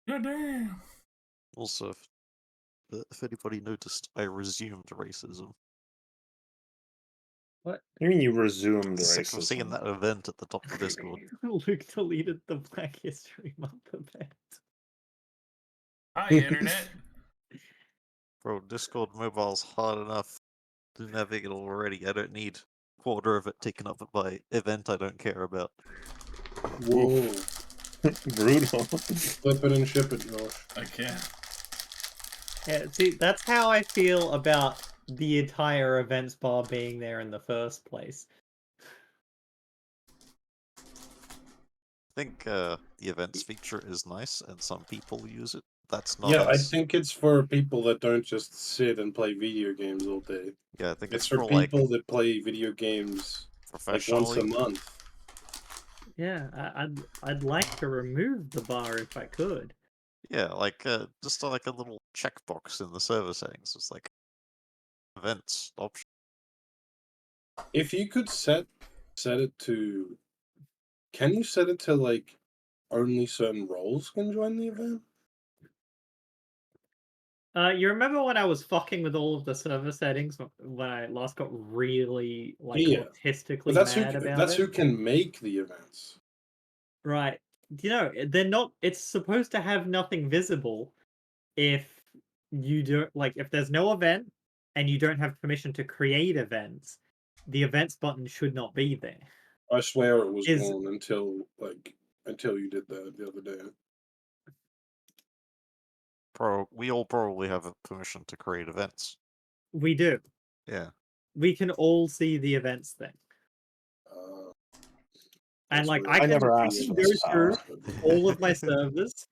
God damn. Also, if anybody noticed, I resumed racism. What? I mean, you resumed Sick of seeing racism. that event at the top of the Discord. Luke deleted the Black History Month event. Hi, internet. Bro, Discord mobile's hard enough to navigate already. I don't need quarter of it taken up by event I don't care about. Whoa. Brutal. Flip it and ship it, Josh. I can't. Yeah, see, that's how I feel about the entire events bar being there in the first place. I think the events feature is nice, and some people use it. That's not Yeah, I us. think it's for people that don't just sit and play video games all day. Yeah, I think It's it's for for like people that play video games like once a professionally. month. Yeah, I'd like to remove the bar if I could. Yeah, like just like a little checkbox in the server settings. It's like events option. If you could set it to, can you set it to like only certain roles can join the event? You remember when I was fucking with all of the server settings when I last got really like Yeah. But autistically that's mad about who it? can make the events. Right. You know, they're not. It's supposed to have nothing visible if you don't like if there's no event and you don't have permission to create events. The events button should not be there. I swear it was Is gone until you did that the other day. We all probably have a permission to create events. we do. Yeah. We can all see the events thing. Uh, And that's like weird. I never asked can for go this through power. all of my servers.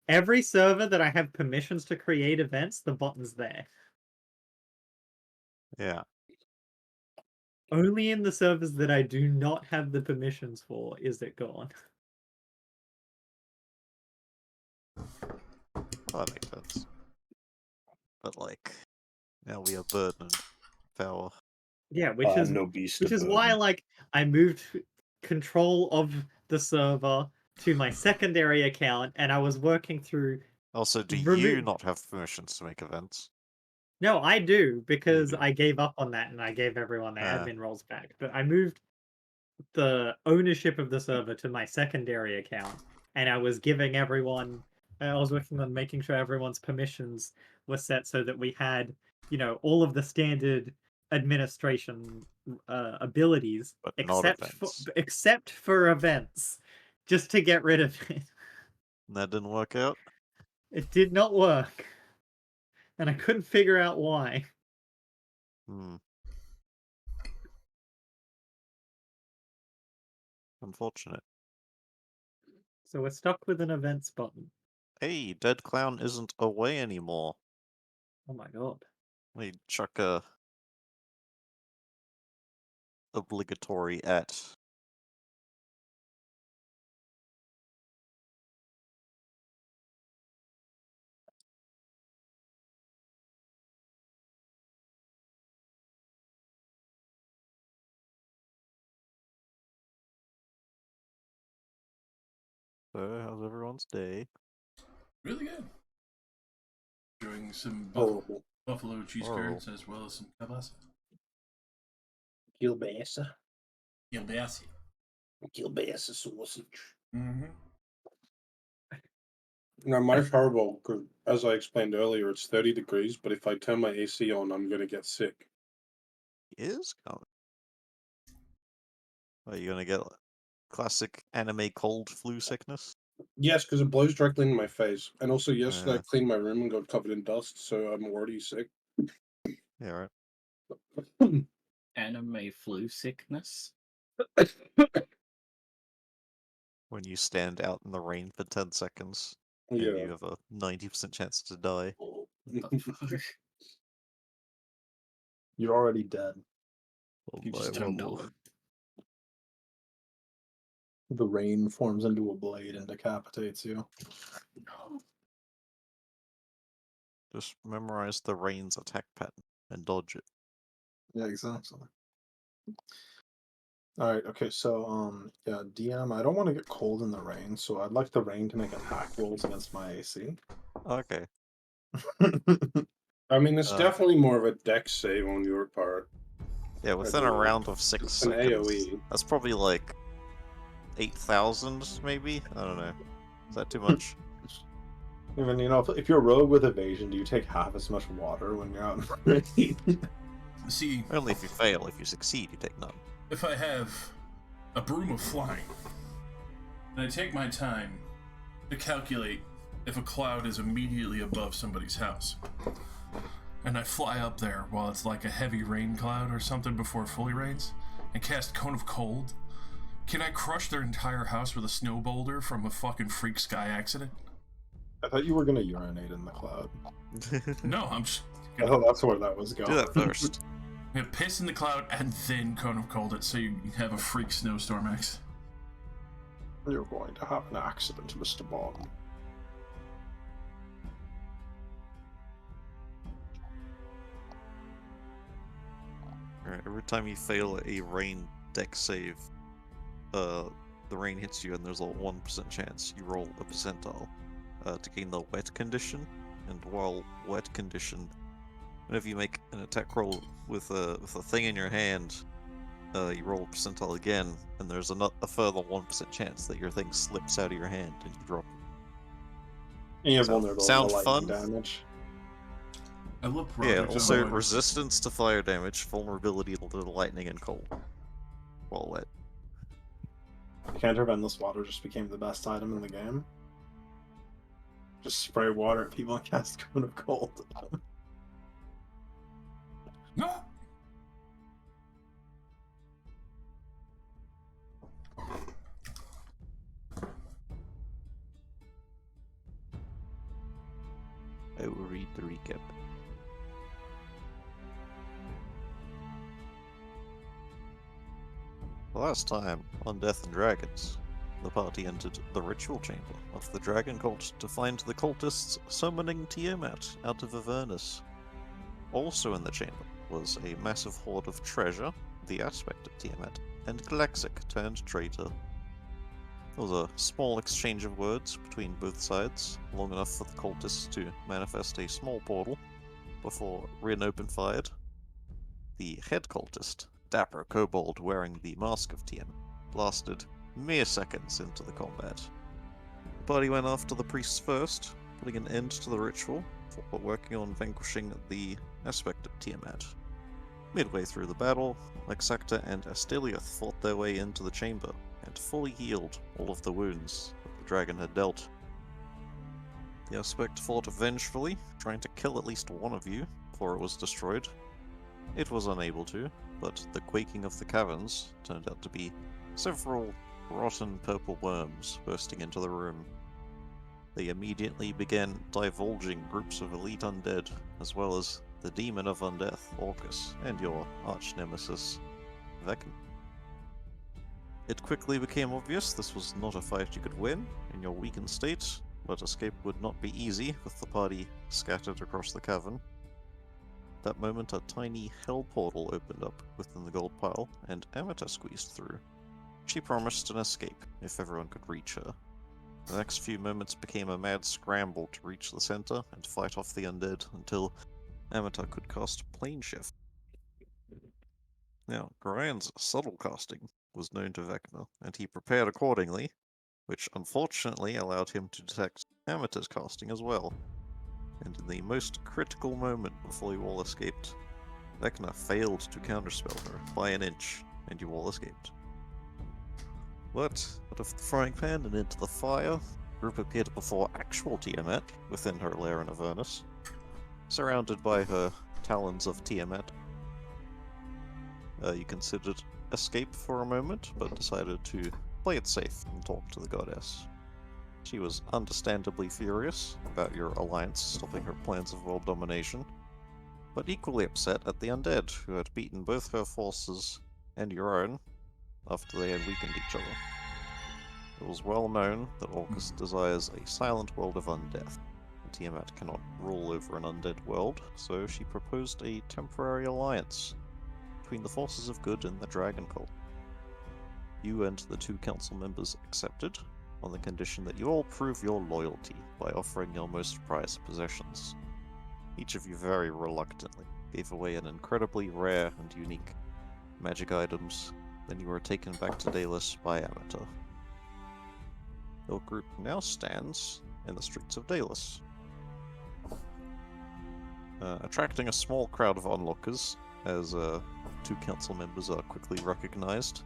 Every server that I have permissions to create events, the button's there. Yeah. Only in the servers that I do not have the permissions for is it gone. Well, that makes sense. But like, now we are burdened with our. Yeah, I'm no beast which of is why burden. like I moved control of the server to my secondary account, and I was working through. Also, do Remo- you not have permissions to make events? No, I do because do. I gave up on that and I gave everyone their Ah. admin roles back. But I moved the ownership of the server to my secondary account, and I was giving everyone. I was working on making sure everyone's permissions were set so that we had, all of the standard administration abilities, But not except for events, just to get rid of it. And that didn't work out? It did not work, and I couldn't figure out why. Hmm. Unfortunate. So we're stuck with an events button. Hey, Dead Clown isn't away anymore. Oh my god. We chuck a obligatory at. So, how's everyone's day? Really good. Enjoying some Horrible. buffalo cheese Horrible. curds as well as some kielbasa. Kielbasa. Kielbasa. Kielbasa sausage. Mm-hmm. Now mine's horrible because, as I explained earlier, it's 30 degrees. But if I turn my AC on, I'm gonna get sick. He is coming. Are you gonna get classic anime cold flu sickness? Yes, because it blows directly in my face. And also, yesterday I Yeah. cleaned my room and got covered in dust, so I'm already sick. Yeah, Yeah. Anime flu sickness. When you stand out in the rain for 10 seconds and you have a 90% chance to die. What the fuck? You're already dead. Oh You my just don't know wobble. it. The rain forms into a blade and decapitates you. Just memorize the rain's attack pattern and dodge it. Yeah, exactly. All right. Okay. So yeah, DM. I don't want to get cold in the rain, so I'd like the rain to make attack rolls against my AC. Okay. I mean, it's Uh, definitely more of a dex save on your part. Yeah, within a believe. round of 6 It's an seconds. AoE. That's probably like 8,000, maybe? I don't know. Is that too much? Even if you're a rogue with evasion, do you take half as much water when you're out in the rain? See, Only if you fail. If you succeed, you take none. if I have a broom of flying, and I take my time to calculate if a cloud is immediately above somebody's house, and I fly up there while it's like a heavy rain cloud or something before it fully rains, and cast Cone of Cold, can I crush their entire house with a snow boulder from a fucking freak sky accident? I thought you were gonna urinate in the cloud. No, I'm just I gonna thought that's where that was going. Do that first. piss in the cloud and then Cone of Cold it so you have a freak snowstorm X. You're going to have an accident, Mr. Bond. Alright, every time you fail a rain deck save, the rain hits you and there's a 1% chance you roll a percentile to gain the wet condition. And while wet condition, whenever you make an attack roll with a thing in your hand, you roll a percentile again, and there's a further 1% chance that your thing slips out of your hand and you drop it. And you have So, vulnerable sound to lightning fun? damage. I love Yeah, projects also on resistance to fire damage, vulnerability to lightning and cold. While wet. Canter Endless Water just became the best item in the game. Just spray water at people and cast Cone of Cold. No. I will read the recap. Last time on Death and Dragons, the party entered the ritual chamber of the Dragon Cult to find the cultists summoning Tiamat out of Avernus. Also in the chamber was a massive hoard of treasure, the aspect of Tiamat, and Galaxic turned traitor. There was a small exchange of words between both sides, long enough for the cultists to manifest a small portal, before Rin opened fired. The head cultist, dapper kobold wearing the mask of Tiamat, blasted mere seconds into the combat. The party went after the priests first, putting an end to the ritual, but working on vanquishing the aspect of Tiamat. Midway through the battle, Lexacta and Asteliath fought their way into the chamber, and fully healed all of the wounds that the dragon had dealt. The aspect fought vengefully, trying to kill at least one of you before it was destroyed. It was unable to, but the quaking of the caverns turned out to be several rotten purple worms bursting into the room. They immediately began divulging groups of elite undead, as well as the demon of undeath, Orcus, and your arch-nemesis, Vecna. It quickly became obvious this was not a fight you could win in your weakened state, but escape would not be easy with the party scattered across the cavern. At that moment, a tiny hell portal opened up within the gold pile, and Amata squeezed through. She promised an escape if everyone could reach her. The next few moments became a mad scramble to reach the center and fight off the undead until Amata could cast Plane Shift. Now, Gorian's subtle casting was known to Vecna, and he prepared accordingly, which unfortunately allowed him to detect Amata's casting as well. And in the most critical moment before you all escaped, Vecna failed to counterspell her by an inch, and you all escaped. But out of the frying pan and into the fire, the group appeared before actual Tiamat within her lair in Avernus, surrounded by her talons of Tiamat. You considered escape for a moment, but decided to play it safe and talk to the goddess. She was understandably furious about your alliance stopping her plans of world domination, but equally upset at the undead who had beaten both her forces and your own after they had weakened each other. It was well known that Orcus desires a silent world of undeath. Tiamat cannot rule over an undead world, so she proposed a temporary alliance between the forces of good and the Dragon Cult. You and the 2 council members accepted, on the condition that you all prove your loyalty by offering your most prized possessions. Each of you very reluctantly gave away an incredibly rare and unique magic items, then you were taken back to Dalis by Amateur. Your group now stands in the streets of Dalis, attracting a small crowd of onlookers, as 2 council members are quickly recognized.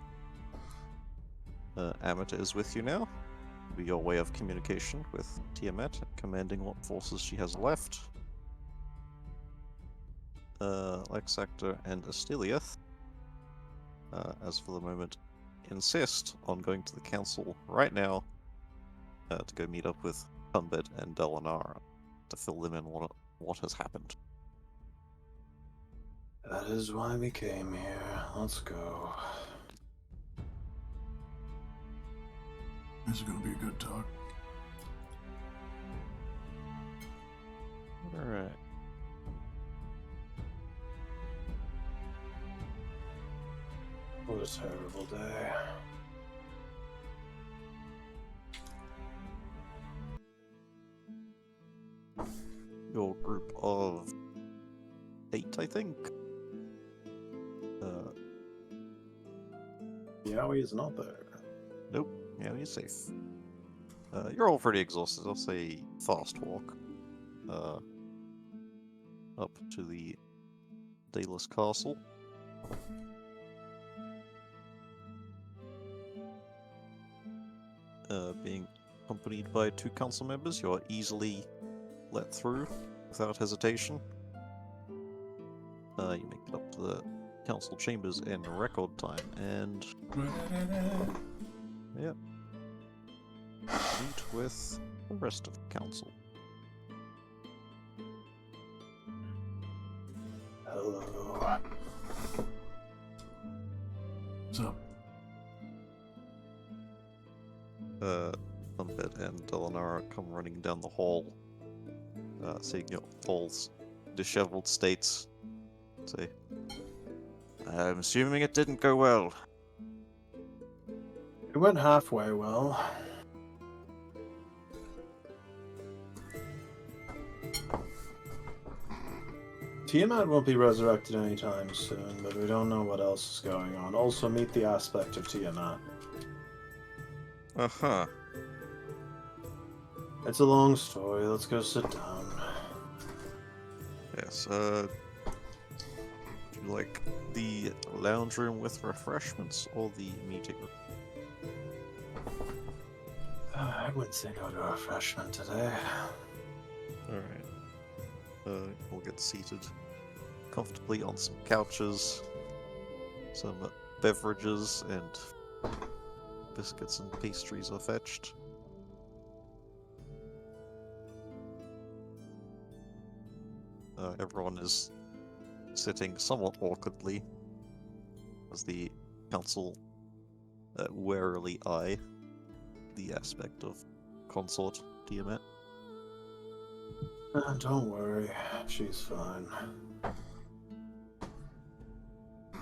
Amateur is with you now. Be your way of communication with Tiamat, commanding what forces she has left. Lexactor and Asteliath, as for the moment, insist on going to the council right now to go meet up with Tunbed and Delanara to fill them in what has happened. That is why we came here. Let's go. This is gonna be a good talk. Alright. What a terrible day. Your group of 8, I think. Yowie is not there. Nope. Yeah, he's safe. You're all pretty exhausted. I'll say fast walk. Up to the Dalis Castle. Being accompanied by 2 council members, you are easily let through without hesitation. You make it up to the council chambers in record time, and yep, meet with the rest of the council. Hello. What's up? Tunbed and Delanara come running down the hall, seeing your all's disheveled states. Say, I'm assuming it didn't go well. It went halfway well. Tiamat won't be resurrected anytime soon, but we don't know what else is going on. Also, meet the aspect of Tiamat. Uh-huh. It's a long story. Let's go sit down. Yes, would you like the lounge room with refreshments or the meeting room? I wouldn't say no to a refreshment today. Alright. We'll get seated comfortably on some couches, some beverages and biscuits and pastries are fetched. Everyone is sitting somewhat awkwardly as the council warily eye the aspect of consort Tiamat. Don't worry, she's fine.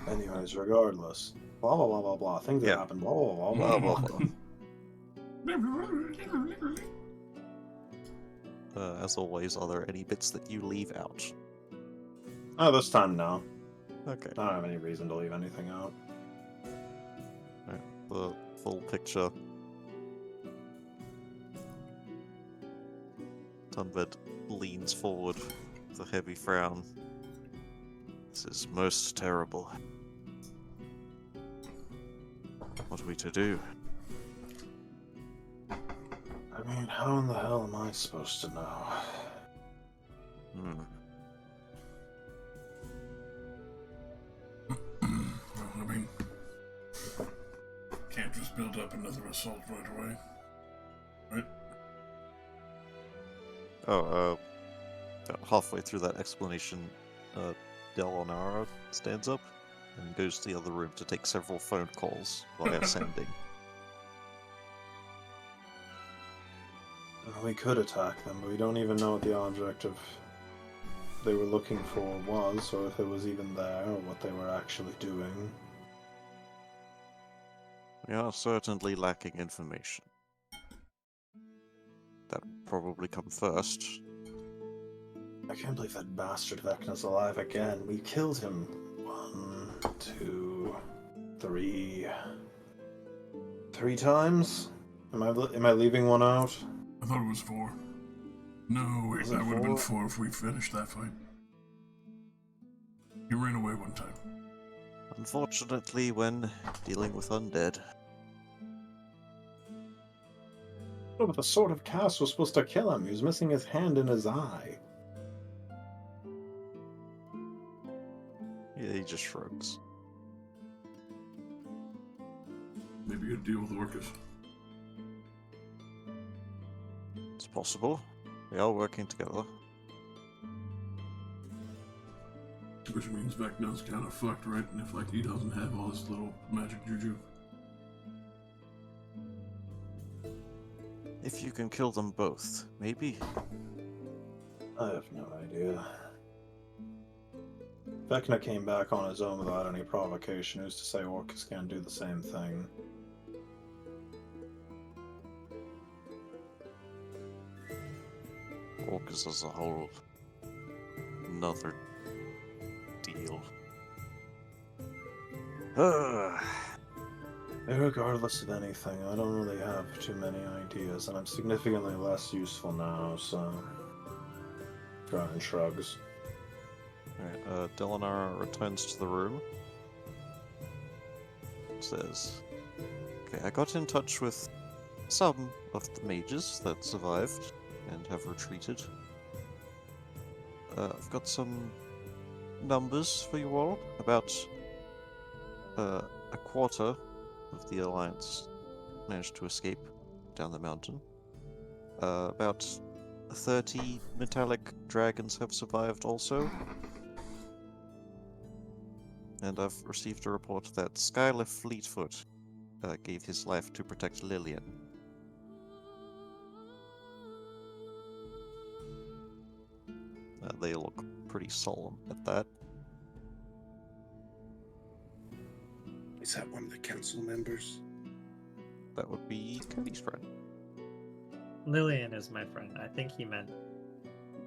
Anyways, regardless, blah blah blah blah blah. Things that Yeah. happen. Blah blah blah blah blah. As always, are there any bits that you leave out? Oh, this time no. Okay. I don't have any reason to leave anything out. The full picture. Tunbed leans forward with a heavy frown. This is most terrible. What are we to do? I mean, how in the hell am I supposed to know? I mean, can't just build up another assault right away, right? Oh, about halfway through that explanation, Delanara stands up and goes to the other room to take several phone calls via sending. We could attack them, but we don't even know what the object of they were looking for was, or if it was even there, or what they were actually doing. We are certainly lacking information. That would probably come first. I can't believe that bastard Vecna's alive again. We killed him 1, 2, 3. 3 times? Am I leaving one out? I thought it was 4. No, wait, Was it that would have been 4? 4 if we finished that fight. You ran away one time. Unfortunately, when dealing with undead, Oh, but the Sword of Chaos was supposed to kill him. He was missing his hand and his eye. yeah, he just shrugs. Maybe you'd deal with Orcus. It's possible. We are working together. Which means Vecna's kind of fucked, right? And if, like, he doesn't have all this little magic juju. If you can kill them both, maybe. I have no idea. Vecna came back on his own without any provocation. Who's to say Orcus can't do the same thing? Orcus as a whole, another deal. Regardless of anything, I don't really have too many ideas, and I'm significantly less useful now, so... Brian shrugs. Alright, Delanar returns to the room. Says, okay, I got in touch with some of the mages that survived and have retreated. I've got some numbers for you all. About a quarter of the Alliance managed to escape down the mountain. About 30 metallic dragons have survived also. And I've received a report that Skylar Fleetfoot gave his life to protect Lillian. They look pretty solemn at that. Is that one of the council members? That would be Cody's friend. Lillian is my friend. I think he meant.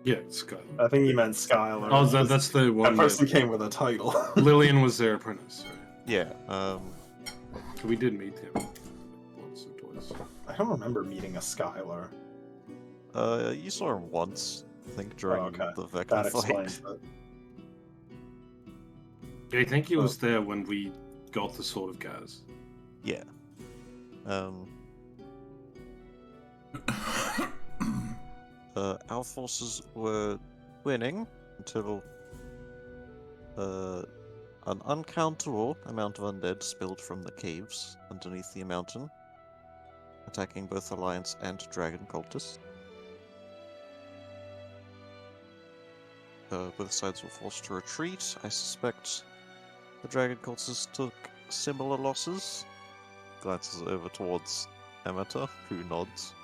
Yeah, Scott. I think he meant Skylar. Oh, that's the one. That person That came with a title. Lillian was their apprentice. Right? Yeah, We did meet him once or twice. I don't remember meeting a Skylar. you saw him once, I think, during okay. the That Vecna explains fight. it. I think he was there when we got the Sword of Chaos. Yeah. Our forces were winning until an uncountable amount of undead spilled from the caves underneath the mountain, attacking both Alliance and Dragon cultists. Both sides were forced to retreat. I suspect the Dragon cultists took similar losses. Glances over towards Amata, who nods.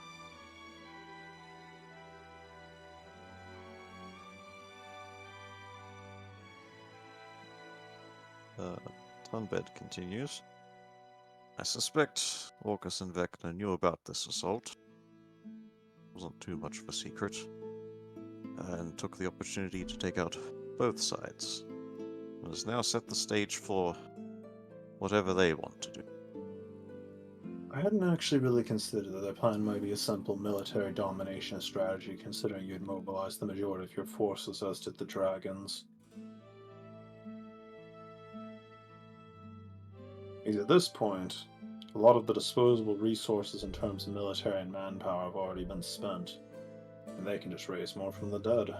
Tunbed continues. I suspect Orcus and Vecna knew about this assault. Wasn't too much of a secret. And took the opportunity to take out both sides. And has now set the stage for whatever they want to do. I hadn't actually really considered that their plan might be a simple military domination strategy, considering you'd mobilized the majority of your forces, as did the dragons. Because at this point, a lot of the disposable resources in terms of military and manpower have already been spent, and they can just raise more from the dead.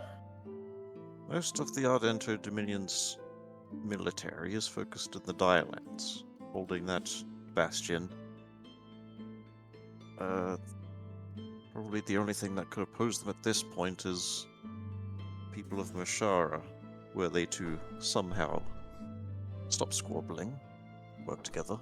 Most of the Ardento Dominion's military is focused in the Direlands, holding that bastion. Probably the only thing that could oppose them at this point is people of Mashara, were they to somehow stop squabbling, work together.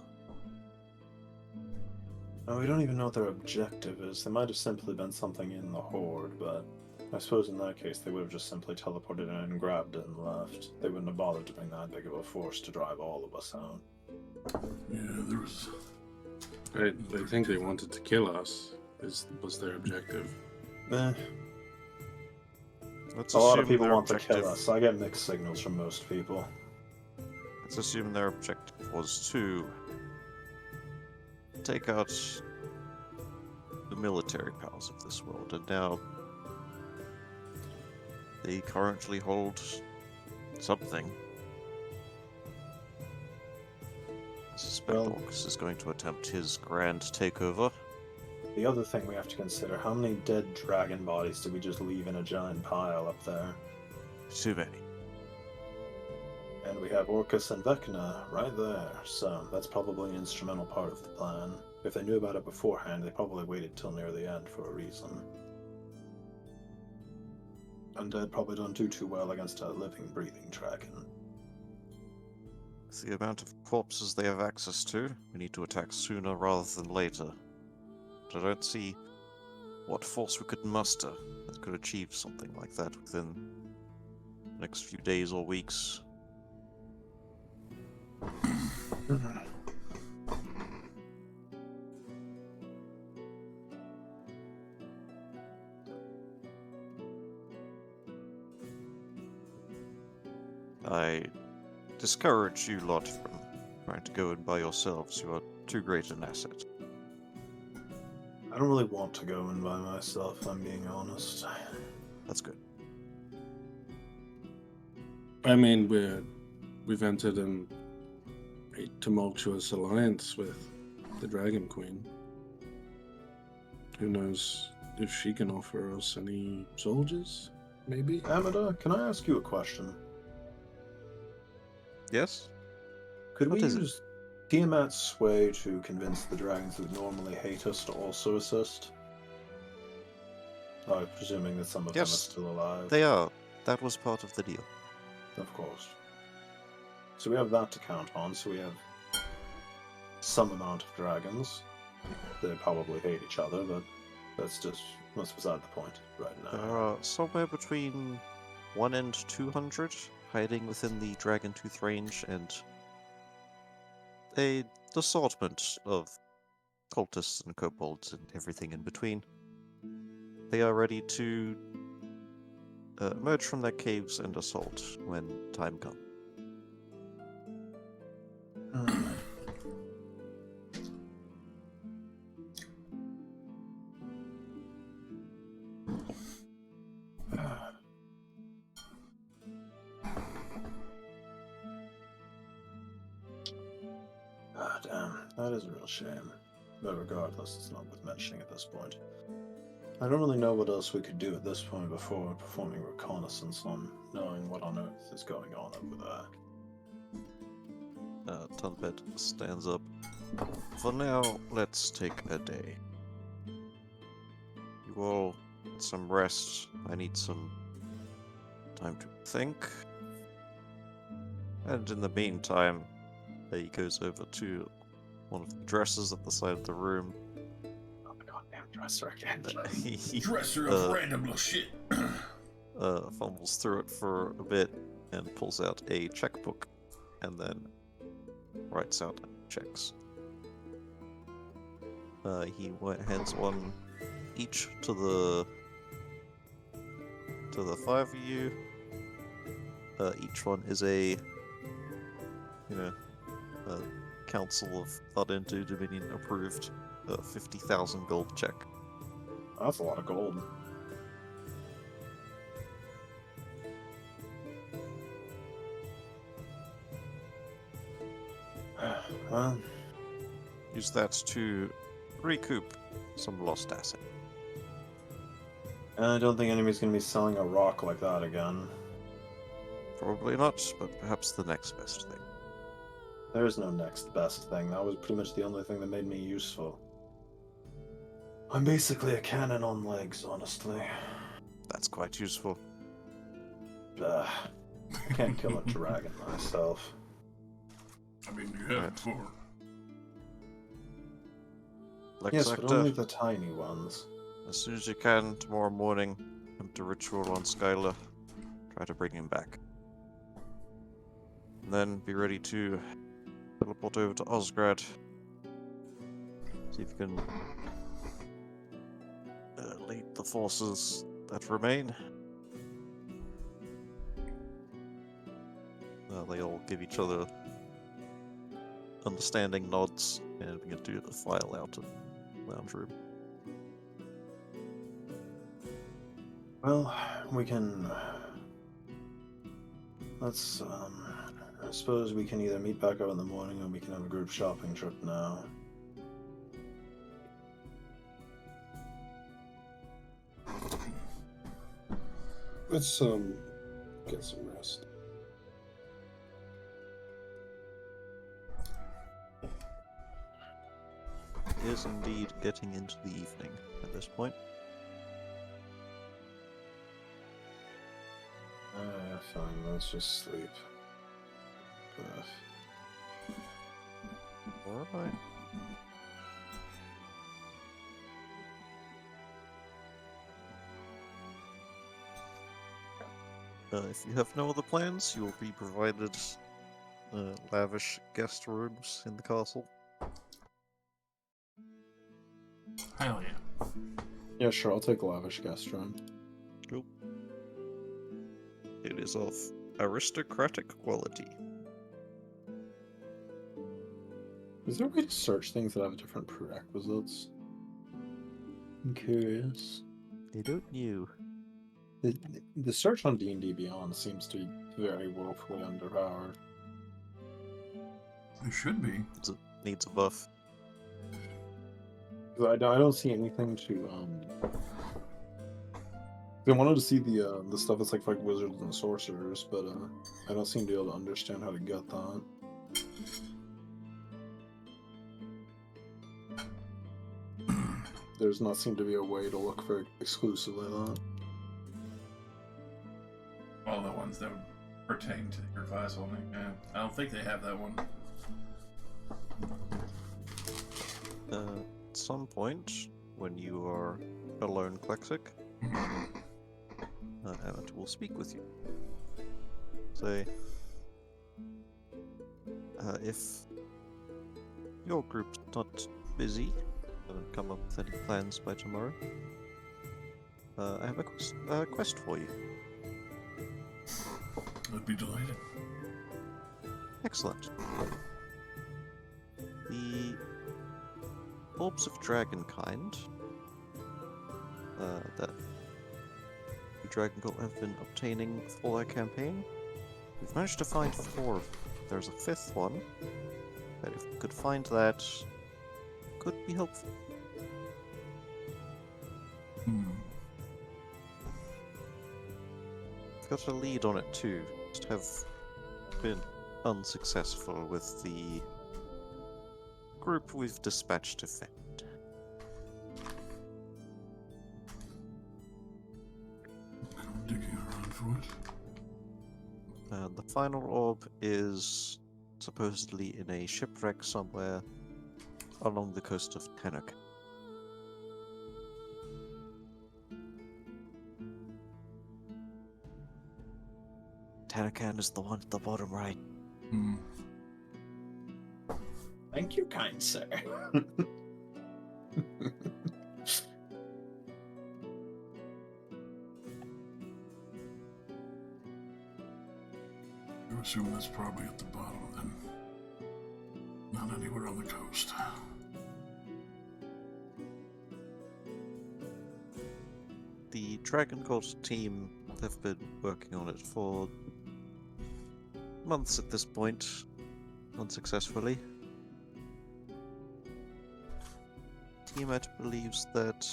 Now, we don't even know what their objective is. They might have simply been something in the Horde, but I suppose in that case they would have just simply teleported in and grabbed it and left. They wouldn't have bothered to bring that big of a force to drive all of us out. Yeah, there was I think they wanted to kill us. Was their objective. Eh, Let's a lot of assume people their want to kill objective- us. I get mixed signals from most people. Let's assume their objective was to take out the military powers of this world, and now they currently hold something. I suspect Well- Orcus is going to attempt his grand takeover. The other thing we have to consider, how many dead dragon bodies did we just leave in a giant pile up there? Too many. And we have Orcus and Vecna right there, so that's probably an instrumental part of the plan. If they knew about it beforehand, they probably waited till near the end for a reason. Undead probably don't do too well against a living, breathing dragon. With the amount of corpses they have access to, we need to attack sooner rather than later. But I don't see what force we could muster that could achieve something like that within the next few days or weeks. I discourage you lot from trying to go in by yourselves. You are too great an asset. I don't really want to go in by myself, I'm being honest. That's good. I mean, we've entered a tumultuous alliance with the Dragon Queen. Who knows if she can offer us any soldiers? Maybe. Amada, can I ask you a question? Yes? Could What we is it? use Tiamat's sway to convince the dragons that normally hate us to also assist? Presuming that some of them are Yes, still alive. They are. That was part of the deal. Of course. So we have that to count on, so we have some amount of dragons. They probably hate each other, but that's beside the point right now. There are somewhere between 1 and 200 hiding within the Dragon Tooth range, and a assortment of cultists and kobolds and everything in between. They are ready to emerge from their caves and assault when time comes. Ah, damn. That is a real shame. But regardless, it's not worth mentioning at this point. I don't really know what else we could do at this point before performing reconnaissance on knowing what on earth is going on over there. Tunbed stands up. For now, let's take a day. You all get some rest. I need some time to think. And in the meantime, he goes over to one of the dressers at the side of the room. Oh my goddamn dresser again. Dresser of random little shit. Fumbles through it for a bit and pulls out a checkbook and then writes out checks. He hands one each to the 5 of you. Each one is a Council of Thought into Dominion approved 50,000 gold check. That's a lot of gold. Well, Use that to recoup some lost asset. I don't think anybody's going to be selling a rock like that again. Probably not, but perhaps the next best thing. There is no next best thing. That was pretty much the only thing that made me useful. I'm basically a cannon on legs, honestly. That's quite useful. I can't kill a dragon myself. I mean, you have Right. before. Lex Yes, but Actor, only the tiny ones. as soon as you can, tomorrow morning, come to Ritual on Skylar. Try to bring him back. And then be ready to teleport over to Osgrad. See if you can lead the forces that remain. They all give each other understanding nods, and we can do the file out of the lounge room. Well, we can. Let's. I suppose we can either meet back up in the morning, or we can have a group shopping trip now. Let's get some rest. It is indeed getting into the evening at this point. Fine, let's just sleep. Alright. If you have no other plans, you will be provided lavish guest rooms in the castle. Hell yeah. Yeah, sure, I'll take a lavish guest room. Cool. It is of aristocratic quality. Is there a way to search things that have different prerequisites? I'm curious. They don't know. The search on D&D Beyond seems to be very woefully underpowered. It should be. Needs a buff. 'Cause I don't see anything to I wanted to see the stuff that's like wizards and sorcerers, but I don't seem to be able to understand how to get that. There's not seem to be a way to look for exclusively that. All the ones that would pertain to your class only. Yeah, I don't think they have that one. At some point, when you are alone, Klexic, Emmet will speak with you. Say, if your group's not busy, haven't come up with any plans by tomorrow, I have a quest for you. I'd be delighted. Excellent. The Orbs of Dragonkind that the Dragon Cult have been obtaining for their campaign, we've managed to find 4 of them. There's a 5th one, but if we could find that, could be helpful. Got a lead on it too, just have been unsuccessful with the group we've dispatched to Fend. I'm digging around for it. The final orb is supposedly in a shipwreck somewhere along the coast of Tanuk. Tanakan is the one at the bottom right. Thank you, kind sir. You assume that's probably at the bottom then. Not anywhere on the coast. The Dragon Cult team have been working on it for months at this point, unsuccessfully. Tiamat believes that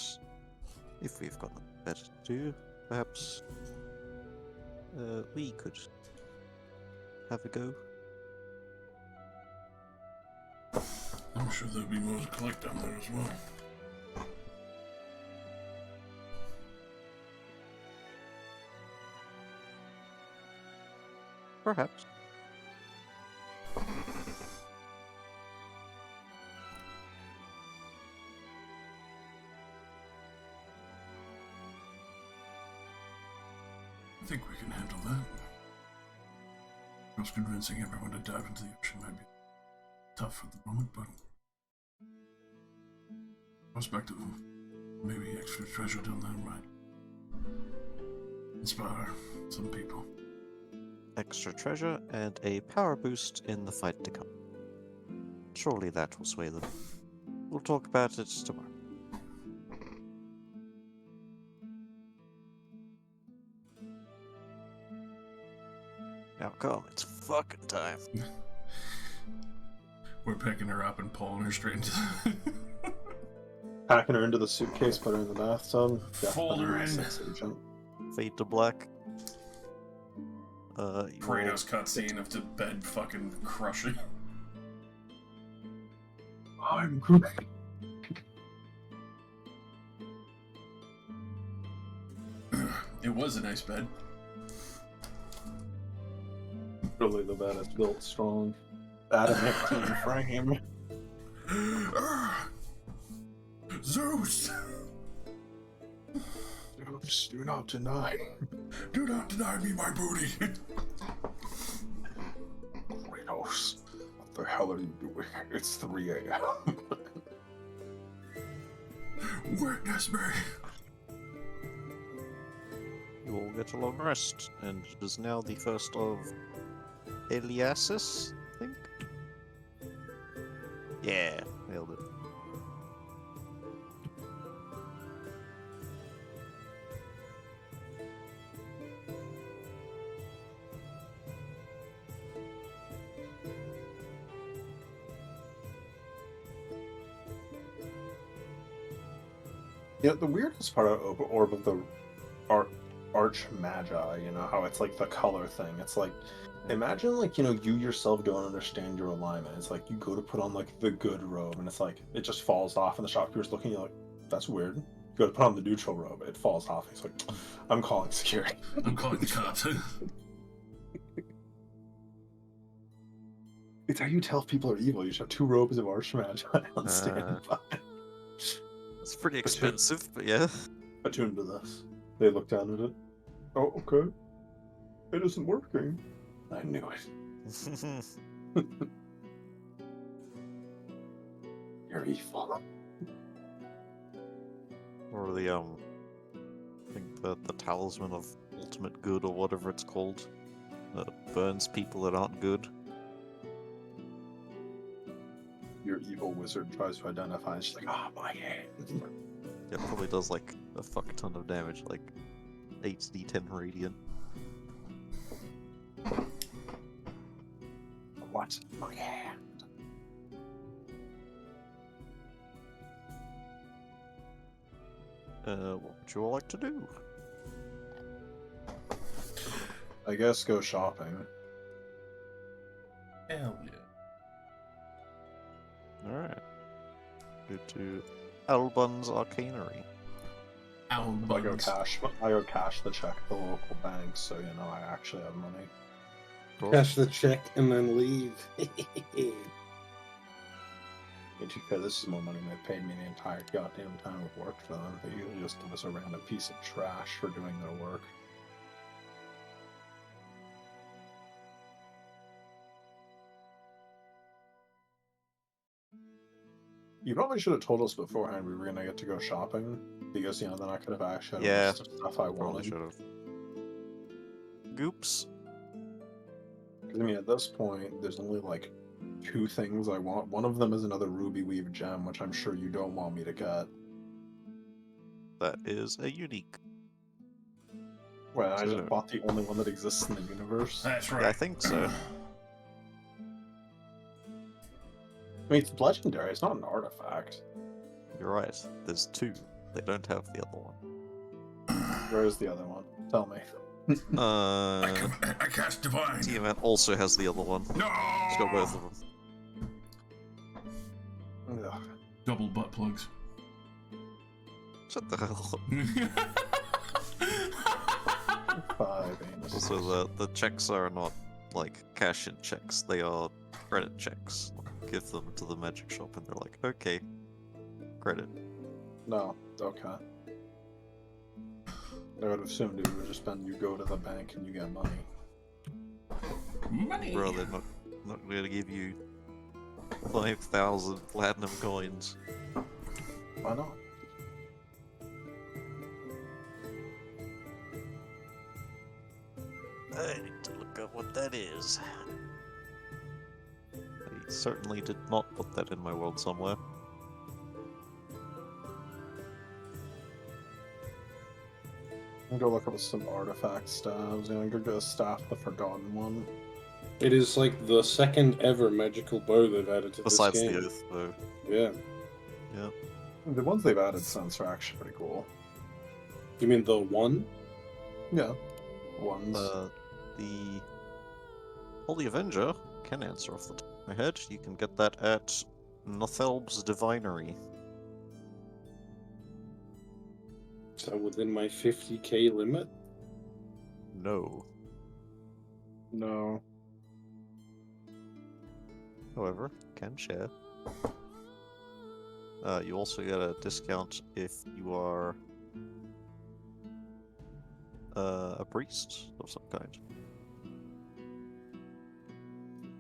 if we've got nothing better to do, perhaps we could have a go. I'm sure there'll be more to collect down there as well. Perhaps. I think we can handle that. Just convincing everyone to dive into the ocean might be tough at the moment, but Prospect of maybe extra treasure down there might inspire some people. Extra treasure and a power boost in the fight to come. Surely that will sway them. We'll talk about it tomorrow. Now come, it's fucking time. We're picking her up and pulling her straight into the... Packing her into the suitcase, put her in the bathtub. Fold her in. Agent. Fade to black. Kratos cutscene of the bed fucking crushing. I'm great. It was a nice bed. Really the bed is built strong. Adamantine frame. Zeus! Zeus, do not deny. Do not deny me my booty! Kratos, what the hell are you doing? It's 3 a.m. Witness me! You all get a long rest, and it is now the first of Eliasis, I think? Yeah, nailed it. Yeah, the weirdest part of Orb of the Arch Magi, you know, how it's like the color thing. It's like, imagine like, you know, you yourself don't understand your alignment. It's like you go to put on like the good robe and it's like, it just falls off and the shopkeeper's looking, you're like, that's weird. You go to put on the neutral robe, it falls off. It's like, I'm calling security. I'm calling the cops. It's how you tell if people are evil. You just have 2 robes of Arch Magi on standby. It's pretty expensive, but yeah. Attuned to this. They look down at it. Oh, okay. It isn't working. I knew it. You're evil. Or the I think the talisman of ultimate good or whatever it's called. That burns people that aren't good. Your evil wizard tries to identify and she's like, ah, my hand. It probably does like a fuck ton of damage, like 8d10 radiant. What's my hand? What would you all like to do? I guess go shopping. Hell yeah. Alright. Go to Albun's Arcanery. I go cash the check at the local bank, so you know I actually have money. Cash the check and then leave. This is more money than they paid me the entire goddamn time I've worked for them. They usually just give us a random piece of trash for doing their work. You probably should have told us beforehand we were gonna get to go shopping, because you know then I could have actually had a list of stuff I Probably wanted. should have. Goops. Because I mean, at this point, there's only like 2 things I want. One of them is another Ruby Weave gem, which I'm sure you don't want me to get. That is a unique. Well, I So- just bought the only one that exists in the universe. I That's right. Yeah, I think so. mean, it's legendary. It's not an artifact. You're right. There's 2. They don't have the other one. Where is the other one? Tell me. I cast divine. Tiamat also has the other one. No. It's got both of them. Ugh. Double butt plugs. Shut the hell up. 5 anus. Also, the checks are not like cash-in checks. They are credit checks. Give them to the magic shop, and they're like, okay, credit. No, okay. I would have assumed it would just been you go to the bank and you get money. Money. Bro, they're not going to give you 5,000 platinum coins. Why not? I need to look up what that is. I certainly did not put that in my world somewhere. I'm gonna go look up some artifact staves. I'm gonna go staff the Forgotten One. It is like the second ever magical bow they've added to Besides this the game. oath, though. Yeah. The ones they've added since are actually pretty cool. You mean the one? Yeah. Ones. The Holy Avenger can answer off the top of my head. You can get that at Nothelb's Divinery. Is that within my 50k limit? No. No. However, can share. You also get a discount if you are a priest of some kind.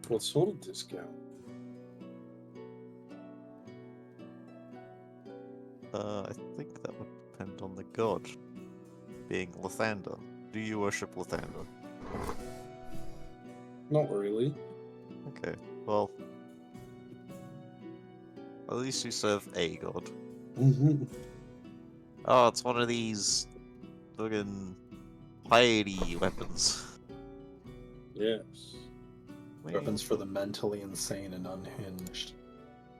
What sort of discount? I think that would depend on the god. Being Lathander. Do you worship Lathander? Not really. Okay, well... At least you serve a god. Oh, it's one of these... fucking... piety weapons. Yes. Weapons for the mentally insane and unhinged.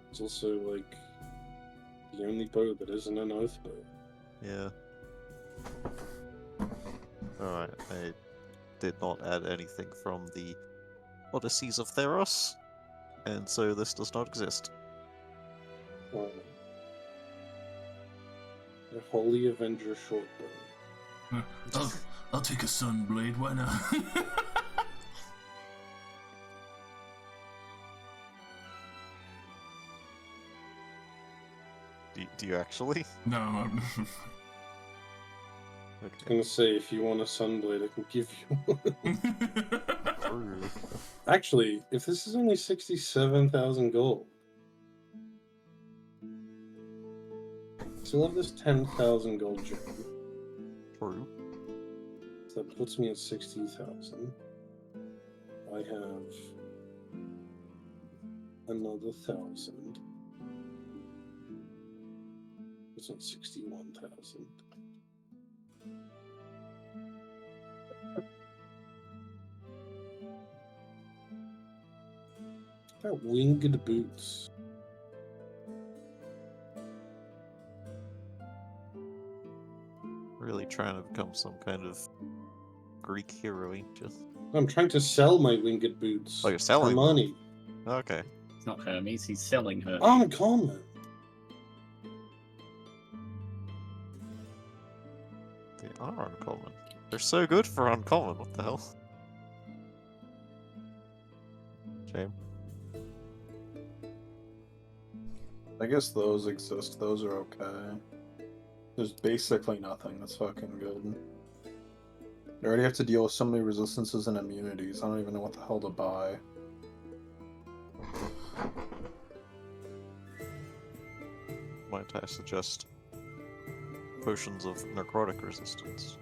It's also like the only bow that isn't an oath bow. Yeah. Alright, I did not add anything from the Odysseys of Theros, and so this does not exist. The Holy Avenger short bow. I'll take a Sunblade, why not? Do you actually? No, I'm... I was gonna say, if you want a Sunblade, I can give you one. True. Actually, if this is only 67,000 gold, still have this 10,000 gold gem. True. So that puts me at 60,000. I have another 1,000. It's at 61,000. Got winged boots. Really trying to become some kind of Greek hero, ain't you? I'm trying to sell my winged boots. Oh, you're selling them? money. Okay. It's not Hermes, he's selling her. Uncommon. They are uncommon. They're so good for uncommon, what the hell? Shame. I guess those exist. Those are okay. There's basically nothing that's fucking good. You already have to deal with so many resistances and immunities. I don't even know what the hell to buy. Might I suggest potions of necrotic resistance?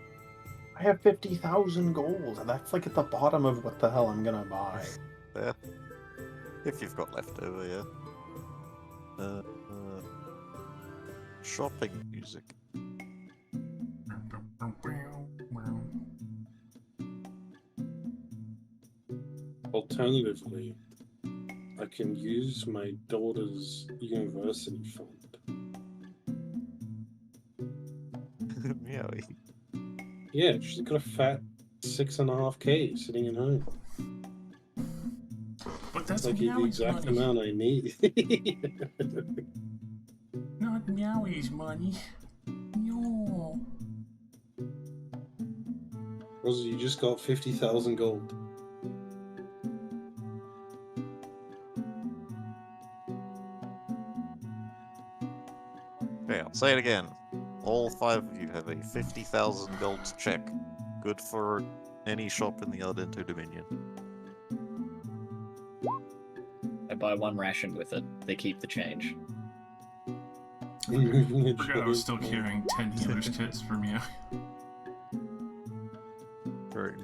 I have 50,000 gold, and that's like at the bottom of what the hell I'm gonna buy. Yeah. If you've got leftover, yeah. Shopping music. Alternatively, I can use my daughter's university fund. Meowie. Yeah, she's got a fat 6.5k sitting at home. But that's Like the Meowie's exact money. amount I need. Not Meowie's money. No. Rosie, you just got 50,000 gold. Okay, I'll say it again. All 5 of you have a 50,000 gold check. Good for any shop in the Ardento Dominion. I buy one ration with it. They keep the change. Moving a Forgot I was still giant carrying 10 healers kits from you. Very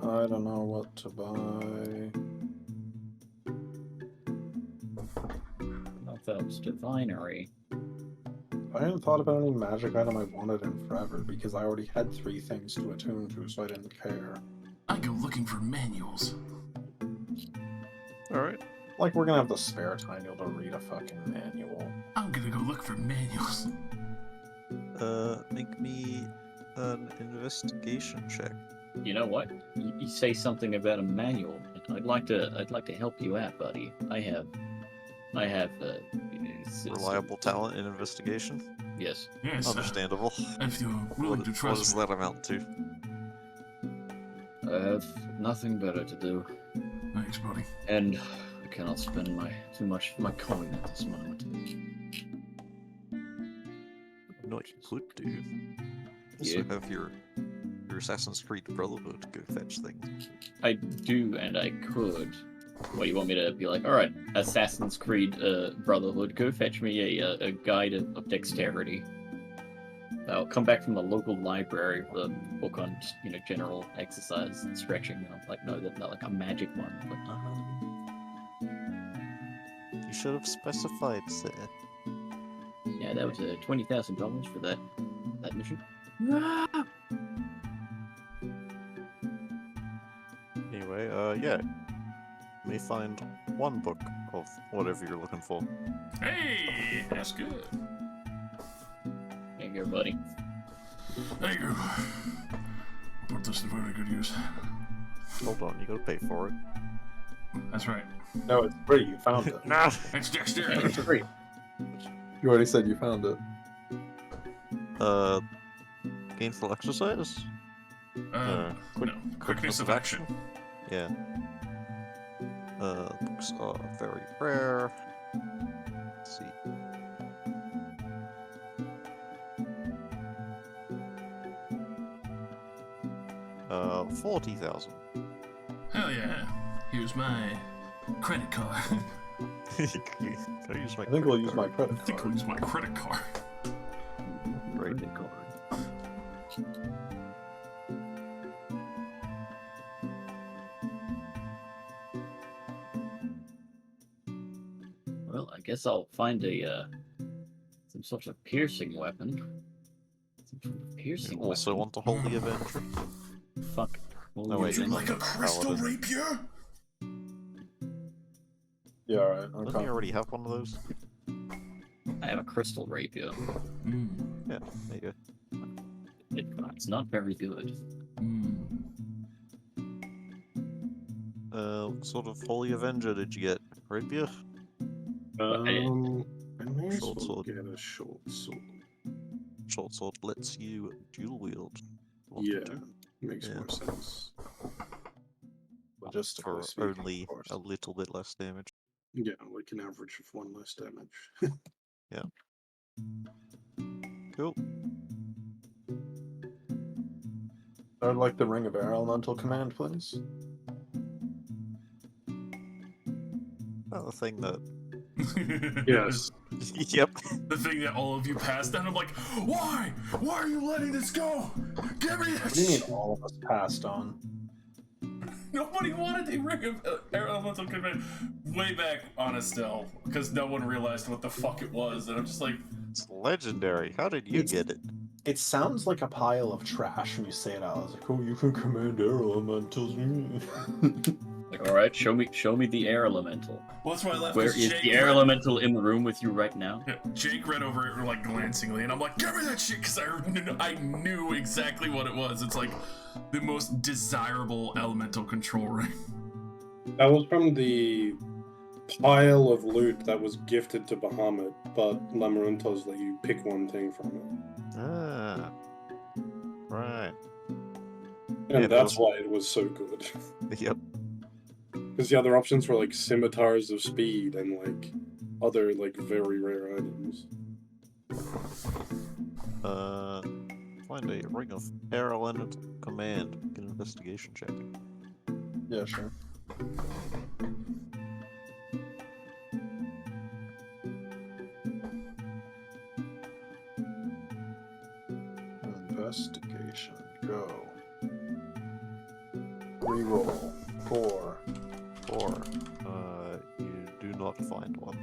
I don't know what to buy. Nothel's Divinery. I hadn't thought about any magic item I wanted in forever because I already had 3 things to attune to, so I didn't care. I go looking for manuals. alright. Like, we're gonna have the spare time to read a fucking manual. I'm gonna go look for manuals. Make me an investigation check. You know what? You say something about a manual. I'd like to help you out, buddy. I have. Reliable talent in investigation. Yes. Yes, Understandable. if you're willing What to does trust me. that amount to? I have nothing better to do, Thanks, buddy. and I cannot spend too much of my coin at this moment. No, you could do. Yeah. Also have your Assassin's Creed Brotherhood go fetch things. I do, and I could. What, you want me to be like, alright, Assassin's Creed Brotherhood, go fetch me a guide of dexterity. I'll come back from the local library with a book on, general exercise and stretching. And I'm like, no, that's not like a magic one. But, You should have specified, sir. yeah, that was $20,000 for that mission. Anyway, yeah. You may find one book of whatever you're looking for. Hey, that's good. There you go, buddy. Thank you. Put this to very good use. Hold on, you gotta pay for it. That's right. No, it's free. You found it. Nah! It's Yeah, dexterity. it's free. You already said you found it. Gainful exercise? No. Quickness of action. Yeah. Books are very rare. Let's see. Uh, 40,000. Hell yeah. Here's my credit card. Can I use my I think we'll use my I credit think I'll card. use my credit card. Great. Credit card. Well, I guess I'll find some sort of piercing weapon. Some sort of piercing You also weapon. want to hold the Avenger? Fuck. No, wait, Would you no, like a no, crystal Paladin. rapier? Yeah, alright. Doesn't he already have one of those? I have a crystal rapier. Mm. Yeah, there you go. It's not very good. Mm. What sort of Holy Avenger did you get? Rapier? I may as Short well sword. get a short sword. Short sword lets you dual wield. Want to Yeah, do? makes Yeah. more sense. For Logistically speaking, only of course. a little bit less damage. Yeah, like an average of 1 less damage. Cool. I'd like the Ring of Air Elemental command, please. Oh, the thing that. Yes. Yep. The thing that all of you passed on. I'm like, why? Why are you letting this go? Give me that What do you mean shit. all of us passed on? Nobody wanted the Ring of Air Elemental Command way back on Estelle because no one realized what the fuck it was. And I'm just like, It's legendary. How did you It's- get it? It sounds like a pile of trash when you say it out. I was like, oh, you can command air elementals. Like, all right, show me the air elemental. well, that's why I left. Where 'cause is Jake the air read- elemental in the room with you right now? Yeah, Jake read over it like glancingly, and I'm like, give me that shit, because I knew exactly what it was. It's like the most desirable elemental control ring. That was from the pile of loot that was gifted to Bahamut, but Lamaruntos let you pick one thing from it. Ah. Right. And Yeah, that's those- why it was so good. Yep. Because the other options were like scimitars of speed and like other like very rare items. Find a Ring of Air Elemental Command. Make an investigation check. Yeah, sure. Investigation. Go. Reroll. 4. 4. You do not find one.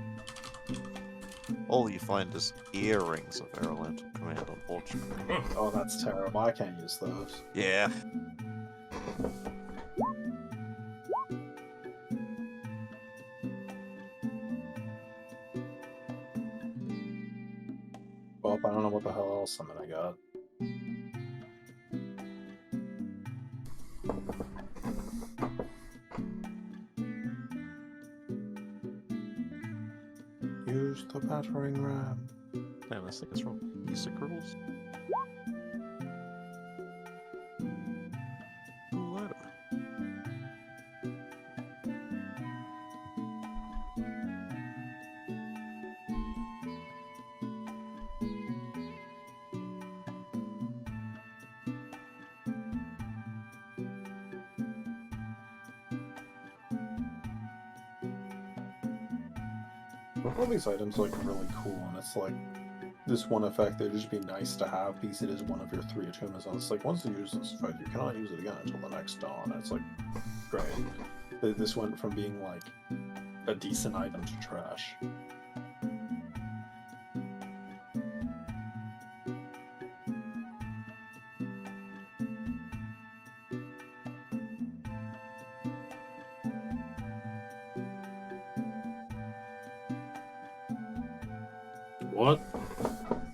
All you find is earrings of Aeroland Command, unfortunately. Oh, that's terrible. I can't use those. Yeah. Well, I don't know what the hell else I got. Use the battering ram. Man, this thing is from Music Rules. Ooh, item. All these items look really cool, and it's like this one effect that'd just be nice to have because it is one of your 3 attunements. And it's like once you use this effect, you cannot use it again until the next dawn. And it's like great. This went from being like a decent item to trash. What?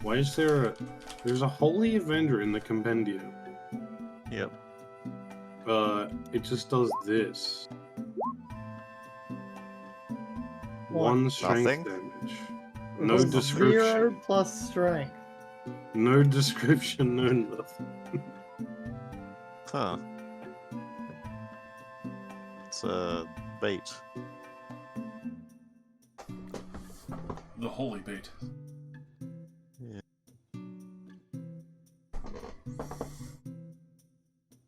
Why is there's a holy avenger in the compendium, Yep. but it just does this. What? 1 strength Nothing? damage. No Plus description. 0 plus strength. No description, no nothing. Huh. It's a bait. The holy bait.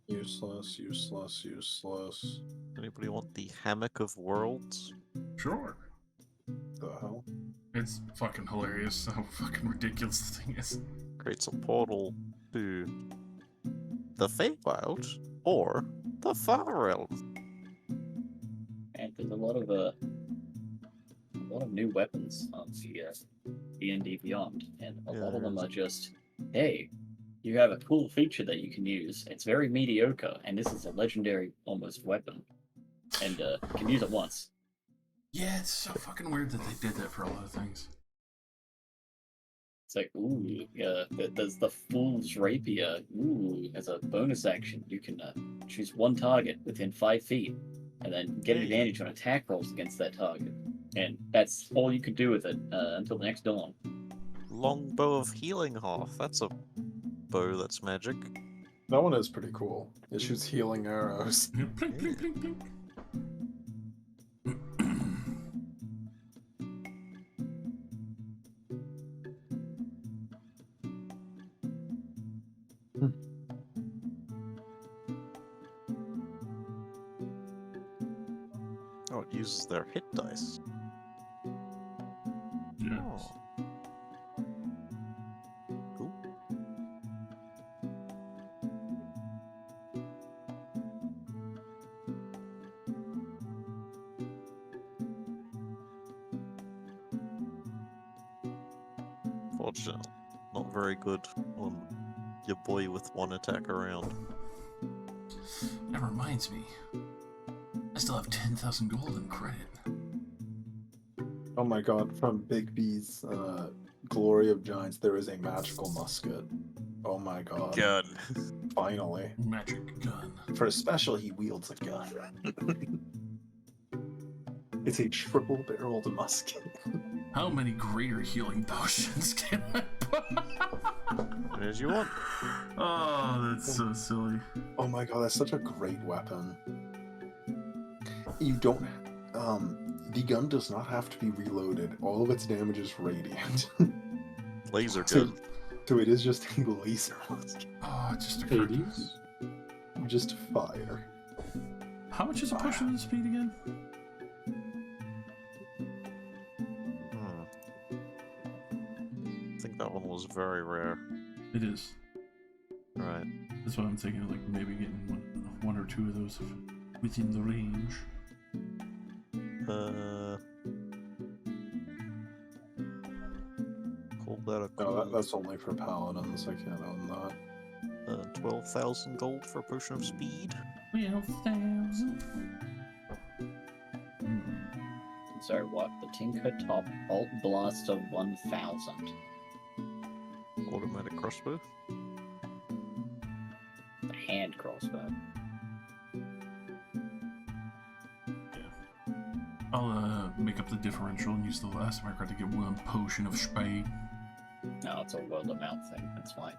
Useless, useless, useless. Anybody want the Hammock of Worlds? Sure. The hell? It's fucking hilarious how fucking ridiculous the thing is. Creates a portal to the Feywild or the Far Realm. And there's a lot of new weapons on the D&D Beyond, and a lot of them are just, hey, you have a cool feature that you can use. It's very mediocre, and this is a legendary almost weapon, and you can use it once. Yeah, it's so fucking weird that they did that for a lot of things. It's like, ooh, there's the Fool's Rapier. Ooh, as a bonus action, you can choose one target within 5 feet, and then get advantage on attack rolls against that target. And that's all you could do with it until the next dawn. Longbow of Healing Hearth. That's a bow that's magic. That one is pretty cool. It shoots healing arrows. Plink, plink, plink, plink. Oh, it uses their hit dice. Yes. Oh. Cool. Fortunately, not very good on your boy with 1 attack around. That reminds me. I still have 10,000 gold in credit. Oh my god, from Big B's Glory of Giants, there is a magical musket. Oh my god. Gun. Finally. Magic gun. For a special, he wields a gun. It's a triple-barreled musket. How many greater healing potions can I put? As you want. Oh, that's so silly. Oh my god, that's such a great weapon. You don't... the gun does not have to be reloaded. All of its damage is radiant. Laser So- gun. So it is just a laser musket. Oh, it just occurred. to me. Hades? Just fire. How much is a potion of speed again? I think that one was very rare. It is. Right. That's what I'm thinking, like maybe getting one or two of those within the range. Call that a No, cool. that's only for paladins. I can't own that. 12,000 gold for a potion of speed. 12,000. So what? The Tinker Top Bolt Blaster 1000. Automatic crossbow. The hand crossbow. I'll make up the differential and use the last marker to get one potion of speed. No, it's a world amount thing. That's fine.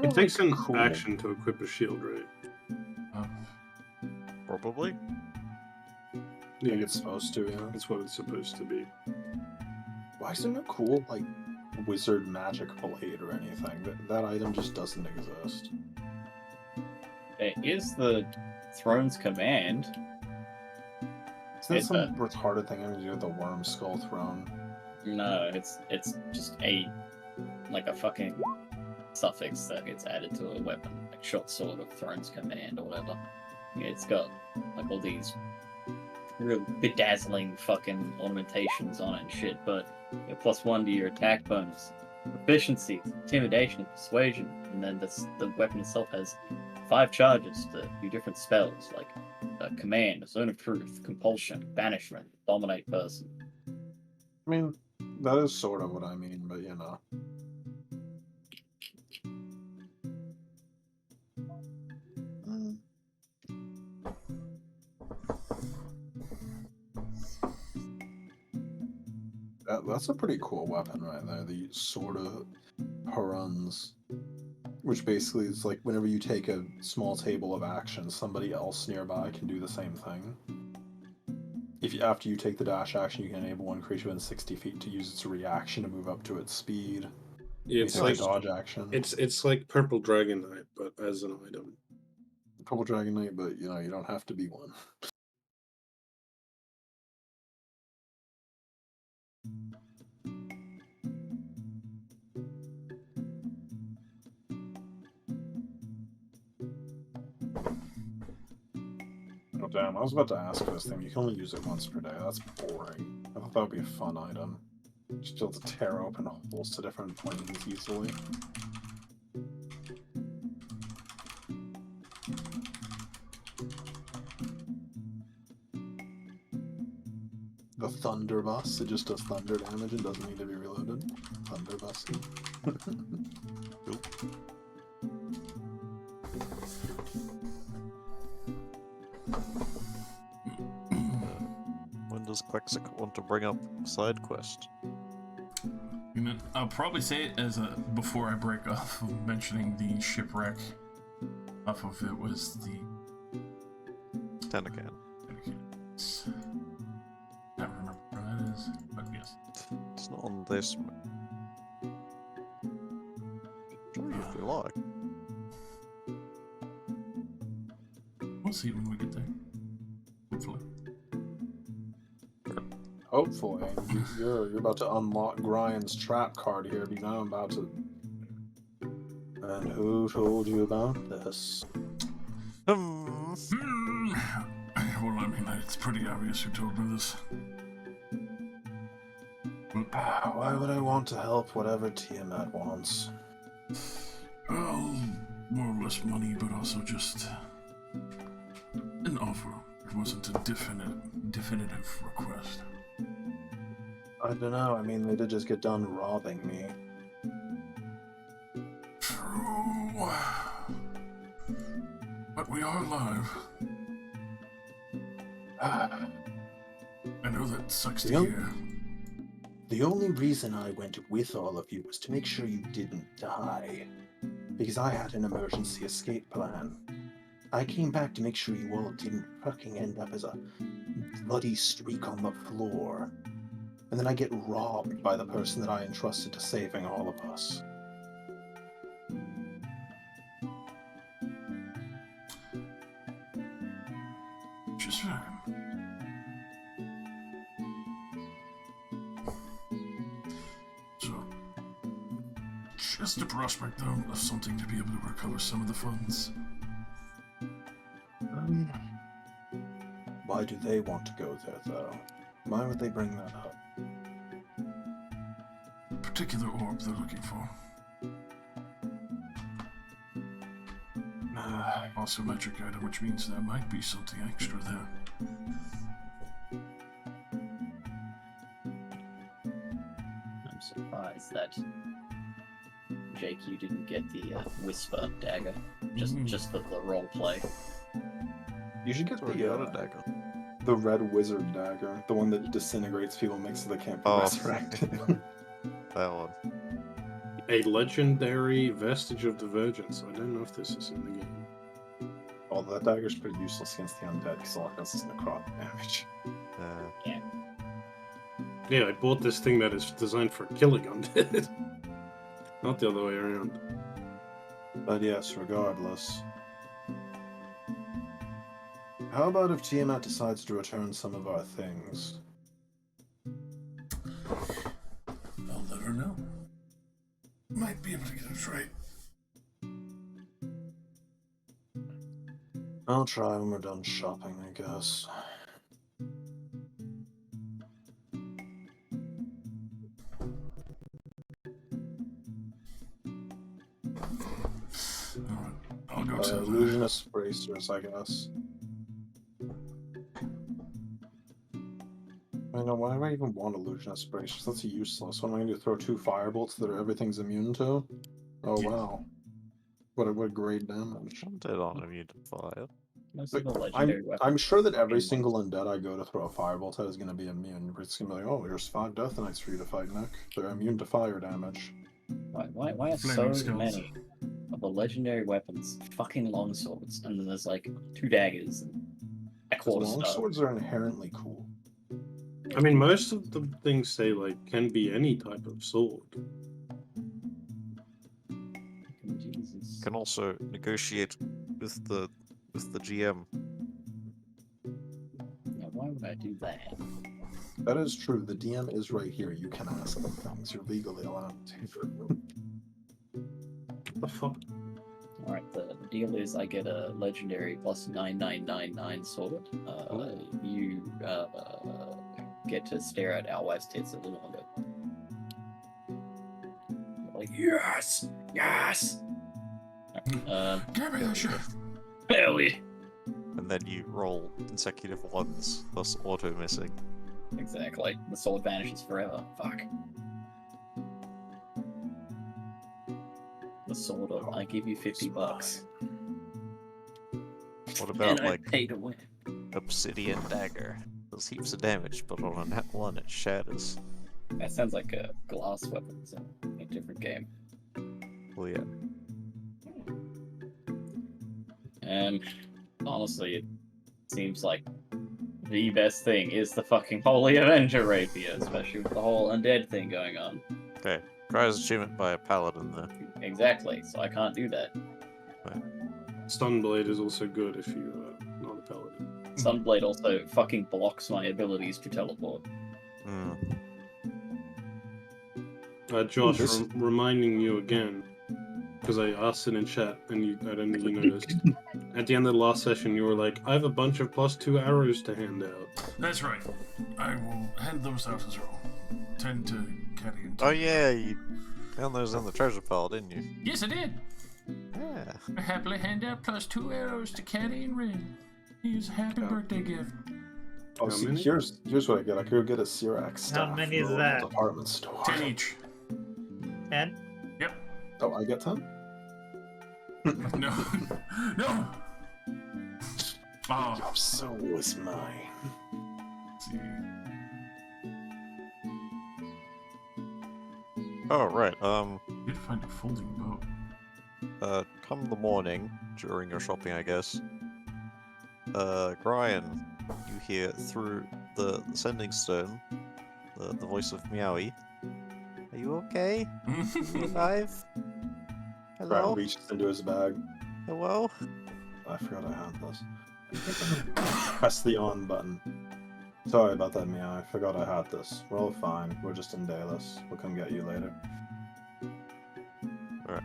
It takes an action to equip a shield, right? Probably. I think it's supposed to, yeah. That's what it's supposed to be. Why isn't it cool, like, wizard magic blade or anything? That item just doesn't exist. There is the Throne's Command. Isn't that It's some retarded thing having to do with the worm skull throne? No, it's just a fucking suffix that gets added to a weapon, like short sword of Throne's Command or whatever. Yeah, it's got like all these real bedazzling fucking ornamentations on it and shit, but you know, +1 to your attack bonus, proficiency, intimidation, persuasion, and then the weapon itself has 5 charges to do different spells like command, zone of truth, compulsion, banishment, dominate person. I mean, that is sort of what I mean, but you know. That's a pretty cool weapon right there, the Sword of Haruns. Which basically is like whenever you take a small table of actions, somebody else nearby can do the same thing. After you take the dash action, you can enable one creature within 60 feet to use its reaction to move up to its speed. Yeah, it's Basically like a dodge action. it's like Purple Dragon Knight, but as an item. Purple Dragon Knight, but you know, you don't have to be one. Oh damn, I was about to ask for this thing. You can only use it once per day. That's boring. I thought that would be a fun item. Just be able to tear open holes to different planes easily. The Thunder Bus, it just does thunder damage and doesn't need to be reloaded. Thunder Bus. When does Quexic want to bring up side quest? I'll probably say it as before I break off of mentioning the shipwreck. Off of it was the Tanakan. Can't remember where that is, but yes. It's not on this map. Sure, if you like. We'll see when we get there. Hopefully. Hopefully. You're about to unlock Gryan's trap card here because I'm about to... And who told you about this? Well, I mean, it's pretty obvious who told me this. Why would I want to help whatever Tiamat wants? Well, more or less money, but also just an offer. It wasn't a definitive request. I don't know. I mean, they did just get done robbing me. True. But we are alive. I know that sucks to Yep. hear. The only reason I went with all of you was to make sure you didn't die. Because I had an emergency escape plan. I came back to make sure you all didn't fucking end up as a bloody streak on the floor. And then I get robbed by the person that I entrusted to saving all of us. Just right. So, Just a prospect, though, of something to be able to recover some of the funds. Why do they want to go there, though? Why would they bring that up? Particular orb they're looking for. Also metric item, which means there might be something extra there. I'm surprised that Jake, you didn't get the Whisper dagger, just for the role play. You should get Sorry, the got a dagger. the red wizard dagger, the one that disintegrates people, makes so they can't be Oh. resurrected. That one. A legendary vestige of divergence. I don't know if this is in the game. Although that dagger's pretty useless against the undead because all it does is necrotic damage. Yeah, I bought this thing that is designed for killing undead. Not the other way around. But yes, regardless. How about if Tiamat decides to return some of our things? I'll let her know. Might be able to get it right. I'll try when we're done shopping, I guess. Alright, I'll go to the... Illusionist bracers, I guess. I know, why do I even want illusionist bracers? That's useless. What am I gonna do? Throw 2 firebolts that everything's immune to? Oh Yeah. wow. What great damage. Undead aren't immune to fire. Most of the I'm legendary weapons. I'm sure that every single undead I go to throw a firebolt at is gonna be immune. It's gonna be like, oh, here's 5 Death Knights for you to fight, Nick. They're immune to fire damage. Why are Flaming so skulls. many of the legendary weapons fucking longswords, and then there's like 2 daggers and a quarter Long staff? swords are inherently cool. I mean, most of the things say like can be any type of sword. Jesus. Can also negotiate with the GM. Yeah, why would I do that? That is true. The DM is right here. You can ask them things. You're legally allowed to. What the fuck? Alright, the deal is I get a legendary plus 9999 sword. You get to stare at our wife's tits a little longer. You're like, yes! Yes! Give me the shit! Hell yeah! And then you roll consecutive ones, thus auto missing. Exactly. The sword vanishes forever. Fuck. The sword of I give you $50. What And about I like pay to win. obsidian dagger? Does heaps of damage, but on a nat 1 it shatters. That sounds like a glass weapons in a different game. Well, yeah. And honestly, it seems like the best thing is the fucking Holy Avenger Rapier, especially with the whole undead thing going on. Okay. Prize achievement by a paladin there. Exactly, so I can't do that. Stunblade is also good if you're not a paladin. Sunblade also fucking blocks my abilities to teleport. Hmm. Josh, This- reminding you again, because I asked it in chat and I don't think you noticed. At the end of the last session, you were like, I have a bunch of +2 arrows to hand out. That's right. I will hand those out as well. 10 to Caddy and 10. Oh yeah, you found those in the treasure pile, didn't you? Yes, I did. Yeah. I happily hand out +2 arrows to Caddy and Rin. Here's a happy birthday gift. Oh, How see, many? here's what I get. I could get a Syrax staff many is from the that? department store. 10 each. 10? Yep. Oh, I get 10? No. No! Oh, Your soul is mine. let's see. Oh right. Did find a folding boat. Come the morning during your shopping, I guess. Brian, you hear through the sending stone the voice of Meowie. Are you okay? Are you alive? Brian Hello? reaches into his bag. Hello? I forgot I had this. Press the on button. Sorry about that, Mia. I forgot I had this. We're all fine. We're just in Dallas. We'll come get you later. Alright.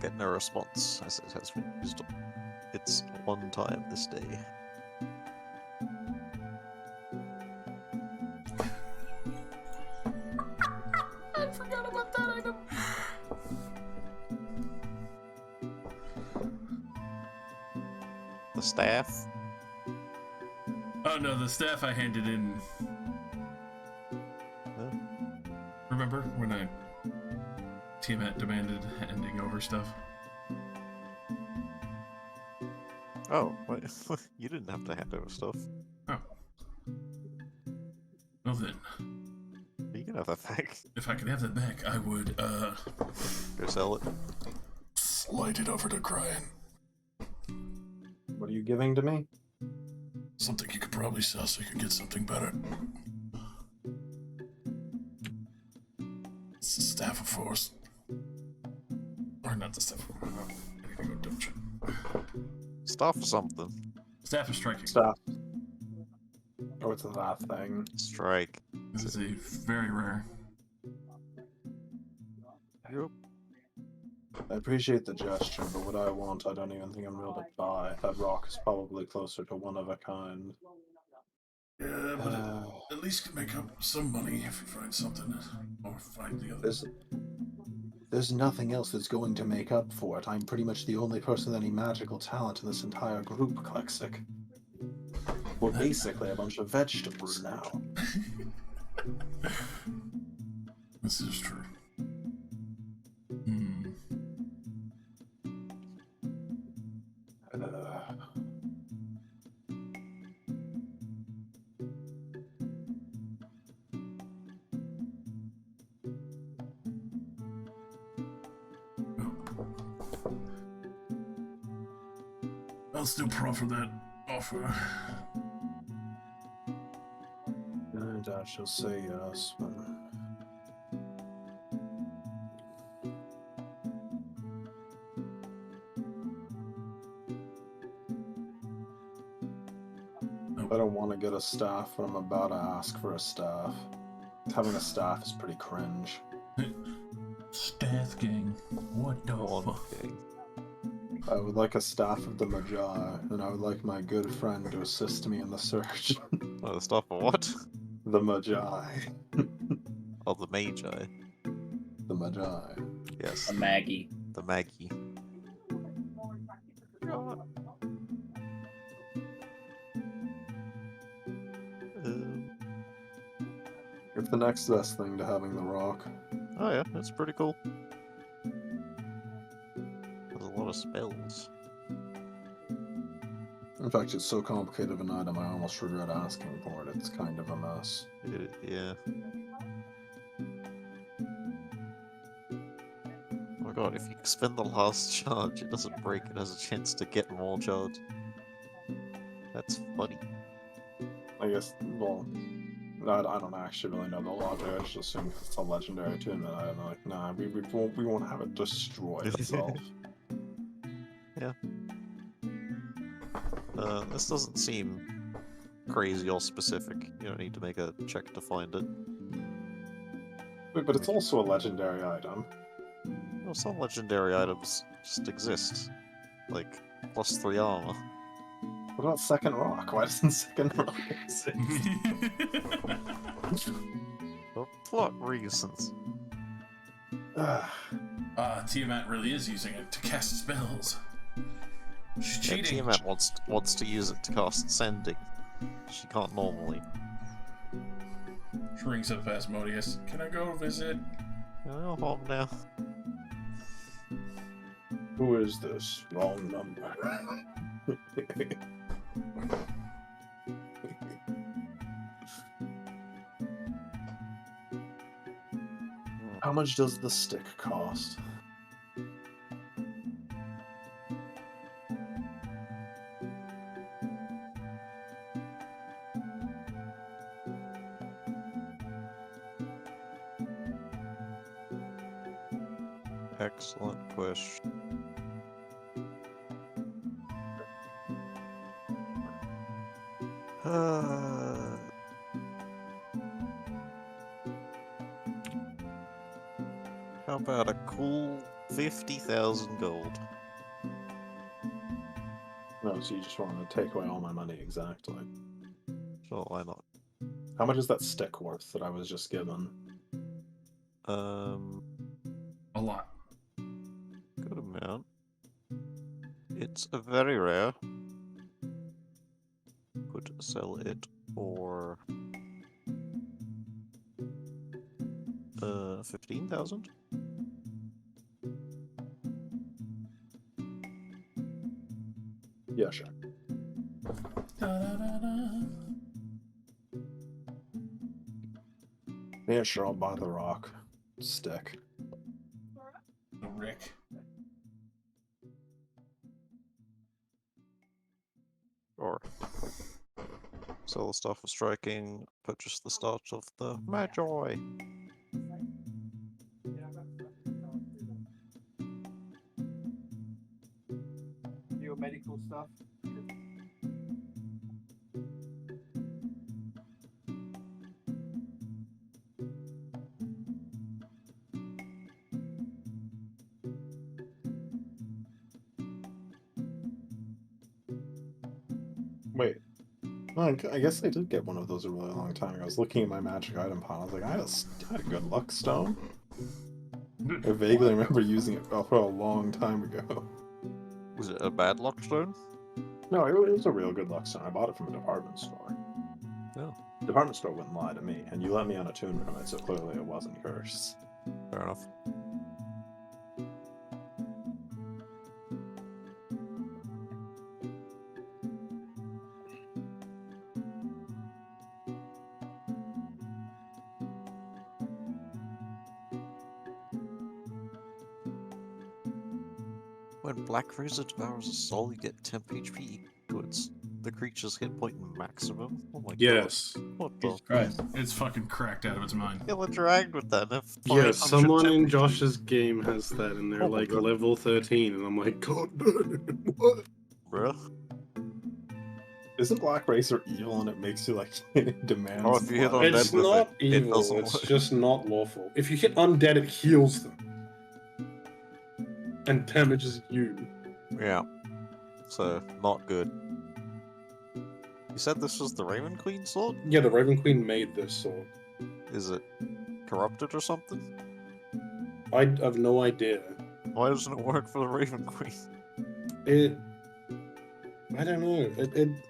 Get no response as it has been used. It's one time this day. I forgot about that item. The staff? Oh no, the staff I handed in. Huh? Remember when Tiamat demanded handing over stuff? Oh, wait. You didn't have to hand over stuff. Oh. Well then, You can have that back. if I could have that back, I would, Go sell it. slide it over to Cryan. What are you giving to me? Something you could probably sell so you could get something better. It's the Staff of Force. Or not the Staff of Force. I need to go double check. Staff or something. Staff of Striking. Staff. Oh, it's that thing. Strike. This is a very rare. Yep. I appreciate the gesture, but what I want, I don't even think I'm able to buy. That rock is probably closer to one of a kind. Yeah, but at least can make up some money if you find something or find the other. There's nothing else that's going to make up for it. I'm pretty much the only person with any magical talent in this entire group, Klexic. We're basically a bunch of vegetables now. This is true. Hmm. I'll still proffer that offer. And I shall say yes, but... I don't want to get a staff, but I'm about to ask for a staff. Having a staff is pretty cringe. Staff gang. What the One fuck? gang. I would like a staff of the Magi, and I would like my good friend to assist me in the search. Oh, the staff of what? The Magi. Oh, the Magi. The Magi. Yes, A Maggie. the Maggie. It's the next best thing to having the rock. Oh yeah, that's pretty cool. There's a lot of spells. In fact, it's so complicated of an item, I almost regret asking for it. It's kind of a mess. Yeah. Oh my god, if you spend the last charge, it doesn't break, it has a chance to get more charge. That's funny. I guess, well, I don't actually really know the logic. I just assume it's a legendary tune, and I'm like, nah, we won't have it destroy itself. This doesn't seem crazy or specific. You don't need to make a check to find it. Wait, but it's also a legendary item. Well, some legendary items just exist. Like, +3 armor. What about Second Rock? Why doesn't Second Rock exist? For plot reasons. Tiamat really is using it to cast spells. She's Yeah, cheating. Tiamat wants to use it to cast Sending. She can't normally. She rings up Asmodeus. Can I go visit? Oh, home now. Who is this? Wrong number. How much does the stick cost? Excellent question. How about a cool 50,000 gold? No, so you just want to take away all my money, exactly. Sure, why not? How much is that stick worth that I was just given? A lot. Good amount. It's a very rare. Could sell it for 15,000. Yeah, sure. Yeah, sure, I'll buy the rock stick. Rick. Or sell the Staff of Striking, purchase the start of the Magi. Your medical stuff. Wait. Well, I guess I did get one of those a really long time ago. I was looking at my magic item pile. I was like, I had a good luck stone. I vaguely remember using it for a long time ago. Was it a bad luck stone? No, it was a real good luck stone. I bought it from a department store. Oh. Department store wouldn't lie to me, and you let me on a tune from it, so clearly it wasn't cursed. Fair enough. When Black Razor devours a soul, you get 10 HP equals the creature's hit point maximum. Oh my Yes. god. What the? Christ. It's fucking cracked out of its mind. Kill a drag with that. Yeah, someone in Josh's Josh's game has that, and they're Oh my like God. level 13, and I'm like, God damn, what? Bruh. Isn't Black Racer evil and it makes you like demands? Oh, if you hit blood? undead It's with not it evil, doesn't it's work. just not lawful. If you hit undead, it heals them. And damages you. Yeah. So, not good. You said this was the Raven Queen sword? Yeah, the Raven Queen made this sword. Is it corrupted or something? I have no idea. Why doesn't it work for the Raven Queen? I don't know.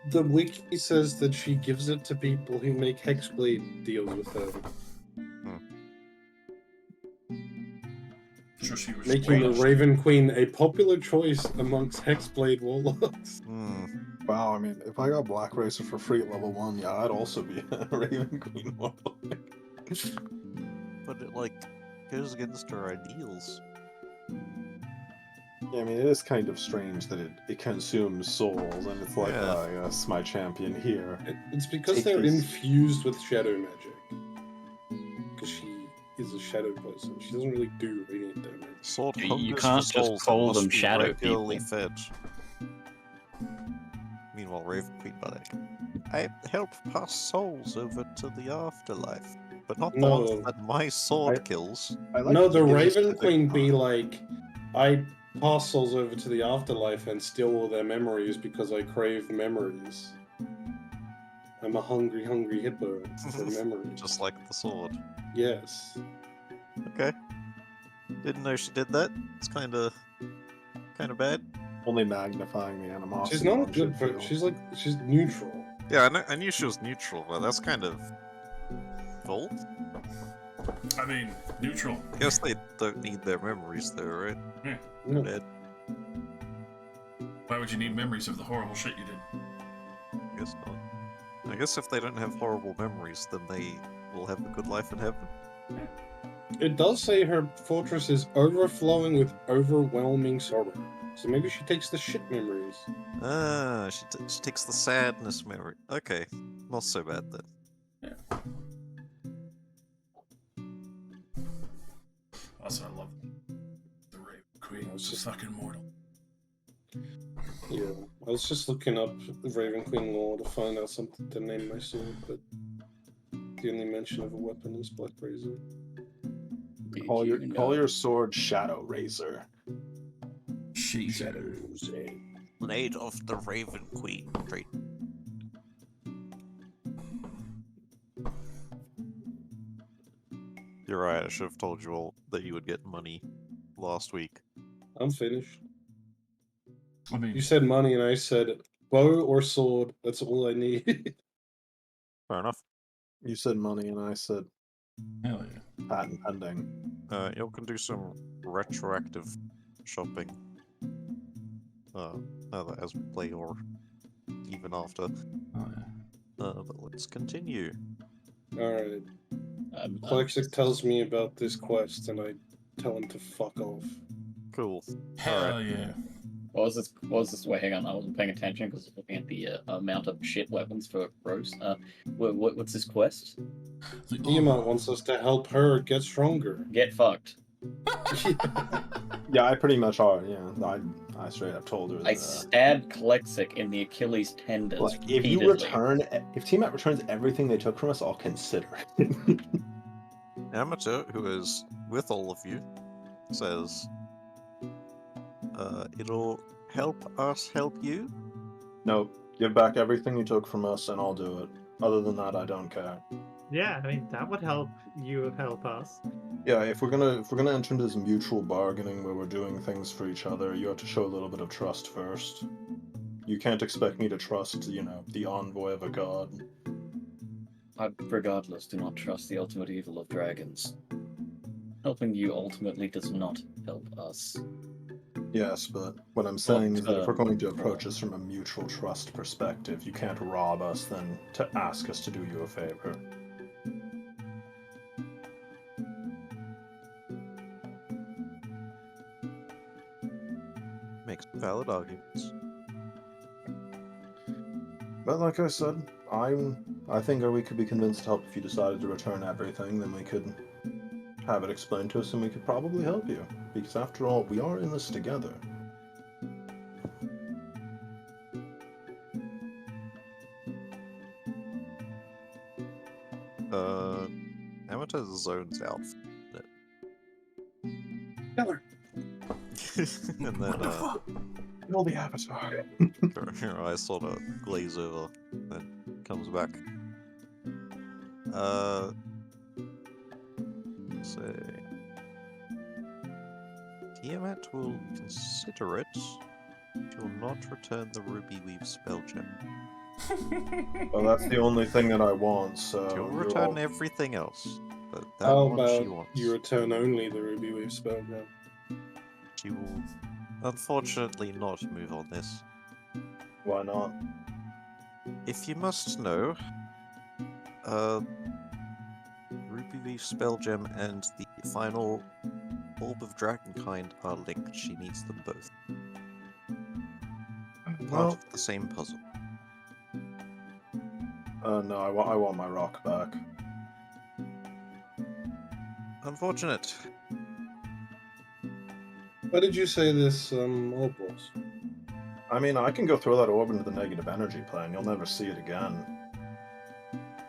The wiki says that she gives it to people who make Hexblade deals with her, Sure, she was making the raised. Raven Queen a popular choice amongst Hexblade warlocks. Hmm. Wow, I mean, if I got Black Racer for free at level 1, yeah, I'd also be a Raven Queen warlock. But it, like, goes against her ideals. Yeah, I mean, it is kind of strange that it consumes souls, and it's like, Yeah. oh, yes, my champion here. It's because Take they're this. infused with shadow magic. Because she is a shadow person. She doesn't really do radiant damage. Sword You hungers can't for just souls call must them be shadow regularly people. fed. Meanwhile, Raven Queen, like, I help pass souls over to the afterlife, but not the No. ones that my sword I- kills. I like No, that the he gives Raven us Queen be the- like, I pass souls over to the afterlife and steal all their memories because I crave memories. I'm a hungry, hungry hippo for memories. Just like the sword. Yes. Okay. Didn't know she did that. It's kinda bad. only magnifying the animosity. She's not a one should good feel. she's neutral. Yeah, I knew she was neutral, but that's kind of full. I mean, neutral. I guess they don't need their memories though, right? No. Dead. Why would you need memories of the horrible shit you did? I guess not. I guess if they don't have horrible memories, then they will have a good life in heaven. It does say her fortress is overflowing with overwhelming sorrow. So maybe she takes the shit memories. Ah, she takes the sadness memory. Okay, not so bad then. Also, I love the Raven Queen. Was just fucking mortal. Yeah, I was just looking up Raven Queen lore to find out something to name my sword, but the only mention of a weapon is Black Razor. Call your sword Shadow Razor. Jesus. Blade of the Raven Queen. Great. You're right, I should have told you all that you would get money last week. I'm finished. I mean, You said money, and I said bow or sword. That's all I need. Fair enough. You said money, and I said hell yeah. patent pending. You can do some retroactive shopping. Either as we play or even after. Oh, yeah. But let's continue. Alright. I'm Clexic tells me about this quest, and I tell him to fuck off. Cool. Hell yeah. What was this? What was this? Wait, hang on. I wasn't paying attention because I was looking at the amount of shit weapons for Rose. What's this quest? Tiamat wants us to help her get stronger. Get fucked. Yeah, I pretty much are. Yeah, I straight up told her I that. stabbed Clexic in the Achilles tendons. Like, if Tiamat returns everything they took from us, I'll consider it. Amateur, who is with all of you, says, it'll help us help you? No, give back everything you took from us, and I'll do it. Other than that, I don't care. Yeah, I mean that would help you help us. Yeah, if we're gonna enter into this mutual bargaining where we're doing things for each other, you have to show a little bit of trust first. You can't expect me to trust, the envoy of a god. I, regardless, do not trust the ultimate evil of dragons. Helping you ultimately does not help us. Yes, but what I'm saying is that if we're going to approach this from a mutual trust perspective, you can't rob us then to ask us to do you a favor. Makes valid arguments. But like I said, I think we could be convinced to help if you decided to return everything, then we could have it explained to us and we could probably help you. Because after all, we are in this together. Amateur zones out. Killer! And then, Kill the avatar. her eyes sort of glaze over, then comes back. Say, Tiamat will consider it. She will not return the Ruby Weave spell gem. Well, that's the only thing that I want, so... She'll you're return all- everything else, but that How one she about wants. you return only the Ruby Weave spell gem? She will, unfortunately, not move on this. Why not? If you must know, Ruby Weave spell gem and the final Orb of Dragonkind are linked. She needs them both. Part Well, of the same puzzle. no, I want my rock back. Unfortunate. What did you say this orb was? I mean, I can go throw that orb into the negative energy plane. You'll never see it again.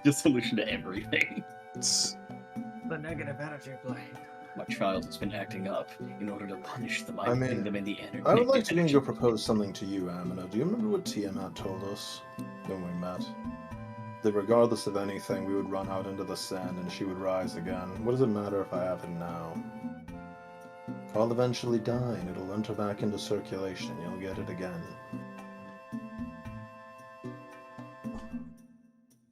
The solution to everything. The negative energy plane. My child has been acting up in order to punish them. I mean, putting them in the energy. I would like to go propose something to you, Amina. Do you remember what Tiamat told us when we met? That regardless of anything, we would run out into the sand and she would rise again. What does it matter if I have it now? I'll eventually die and it'll enter back into circulation. You'll get it again.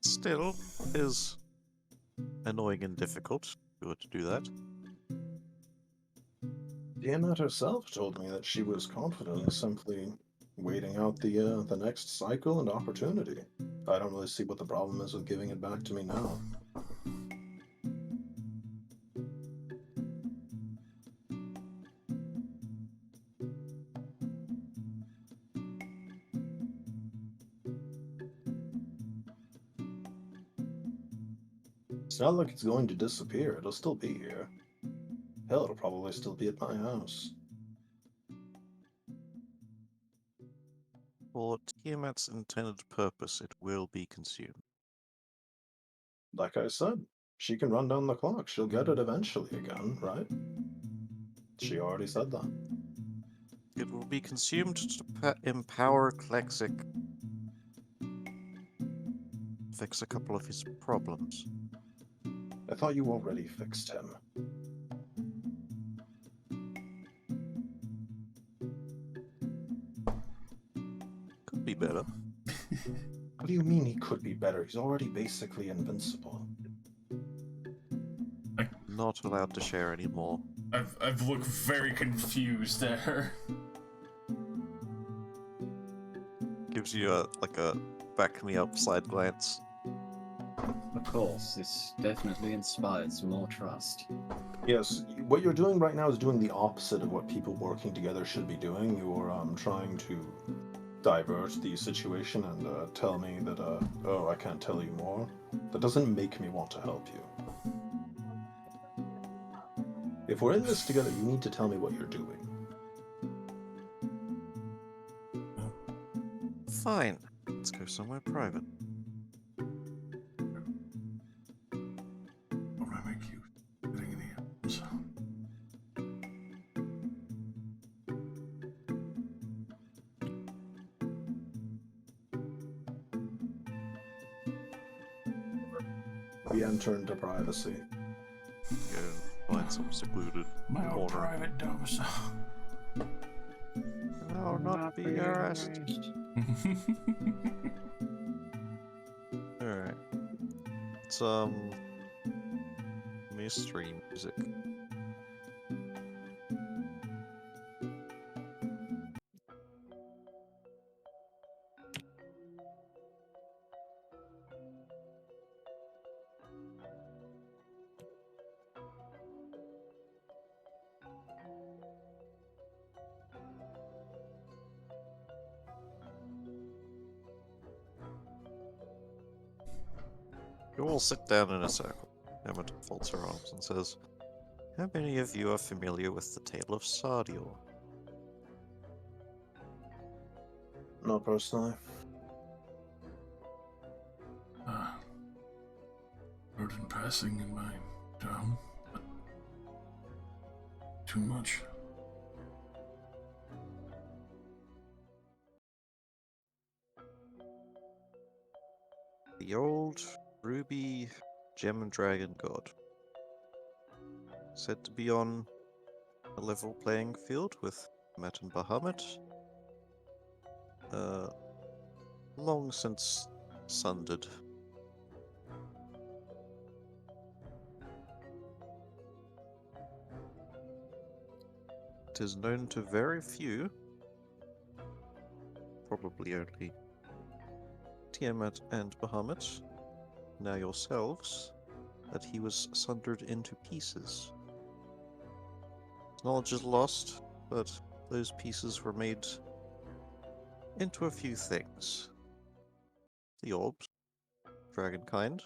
Still, is annoying and difficult if you were to do that. Tiamat herself told me that she was confident in simply waiting out the next cycle and opportunity. I don't really see what the problem is with giving it back to me now. It's not like it's going to disappear. It'll still be here. Hell, it'll probably still be at my house. For Tiamat's intended purpose, it will be consumed. Like I said, She can run down the clock. She'll get it eventually again, right? She already said that. It will be consumed to empower Klexic. Fix a couple of his problems. I thought you already fixed him. Could be better. What do you mean he could be better? He's already basically invincible. Not allowed to share anymore. I've looked very confused at her. Gives you a back me up side glance. Of course, this definitely inspires more trust. Yes, what you're doing right now is doing the opposite of what people working together should be doing. You're trying to divert the situation and tell me that, oh, I can't tell you more. That doesn't make me want to help you. If we're in this together, you need to tell me what you're doing. Fine. Let's go somewhere private. What would I make you? Getting in the apples. We enter into privacy. Go find some secluded My own corner. private domicile. No, not be harassed. Alright. It's mystery music. You all sit down in a circle. Emmet folds her arms and says, "How many of you are familiar with the tale of Sardior?" Not personally. Heard in passing in my town, but too much. The old ruby gem and dragon god. Said to be on a level playing field with Met and Bahamut. Long since sundered. It is known to very few, probably only Tiamat and Bahamut, now yourselves, that he was sundered into pieces. Knowledge is lost, but those pieces were made into a few things. The orbs, dragonkind,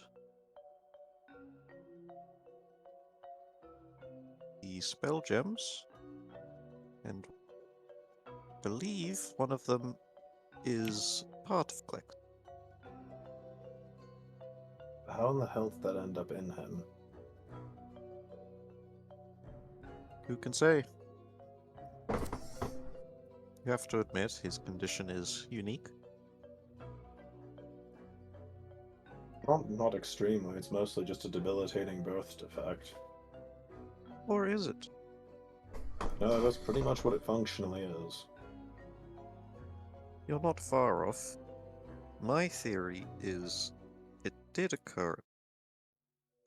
the spell gems, and I believe one of them is part of Klex. How in the hell did that end up in him? Who can say? You have to admit, his condition is unique. Not extremely, it's mostly just a debilitating birth defect. Or is it? No, that's pretty much what it functionally is. You're not far off. My theory is it did occur.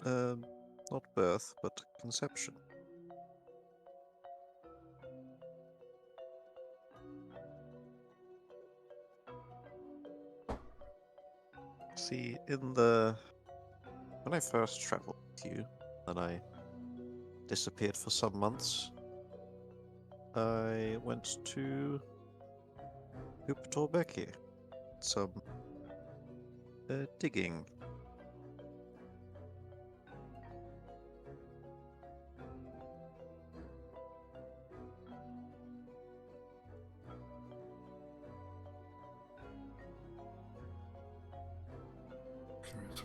Not birth, but conception. See, when I first traveled with you, and I disappeared for some months, I went to Upatorbeki. Some digging.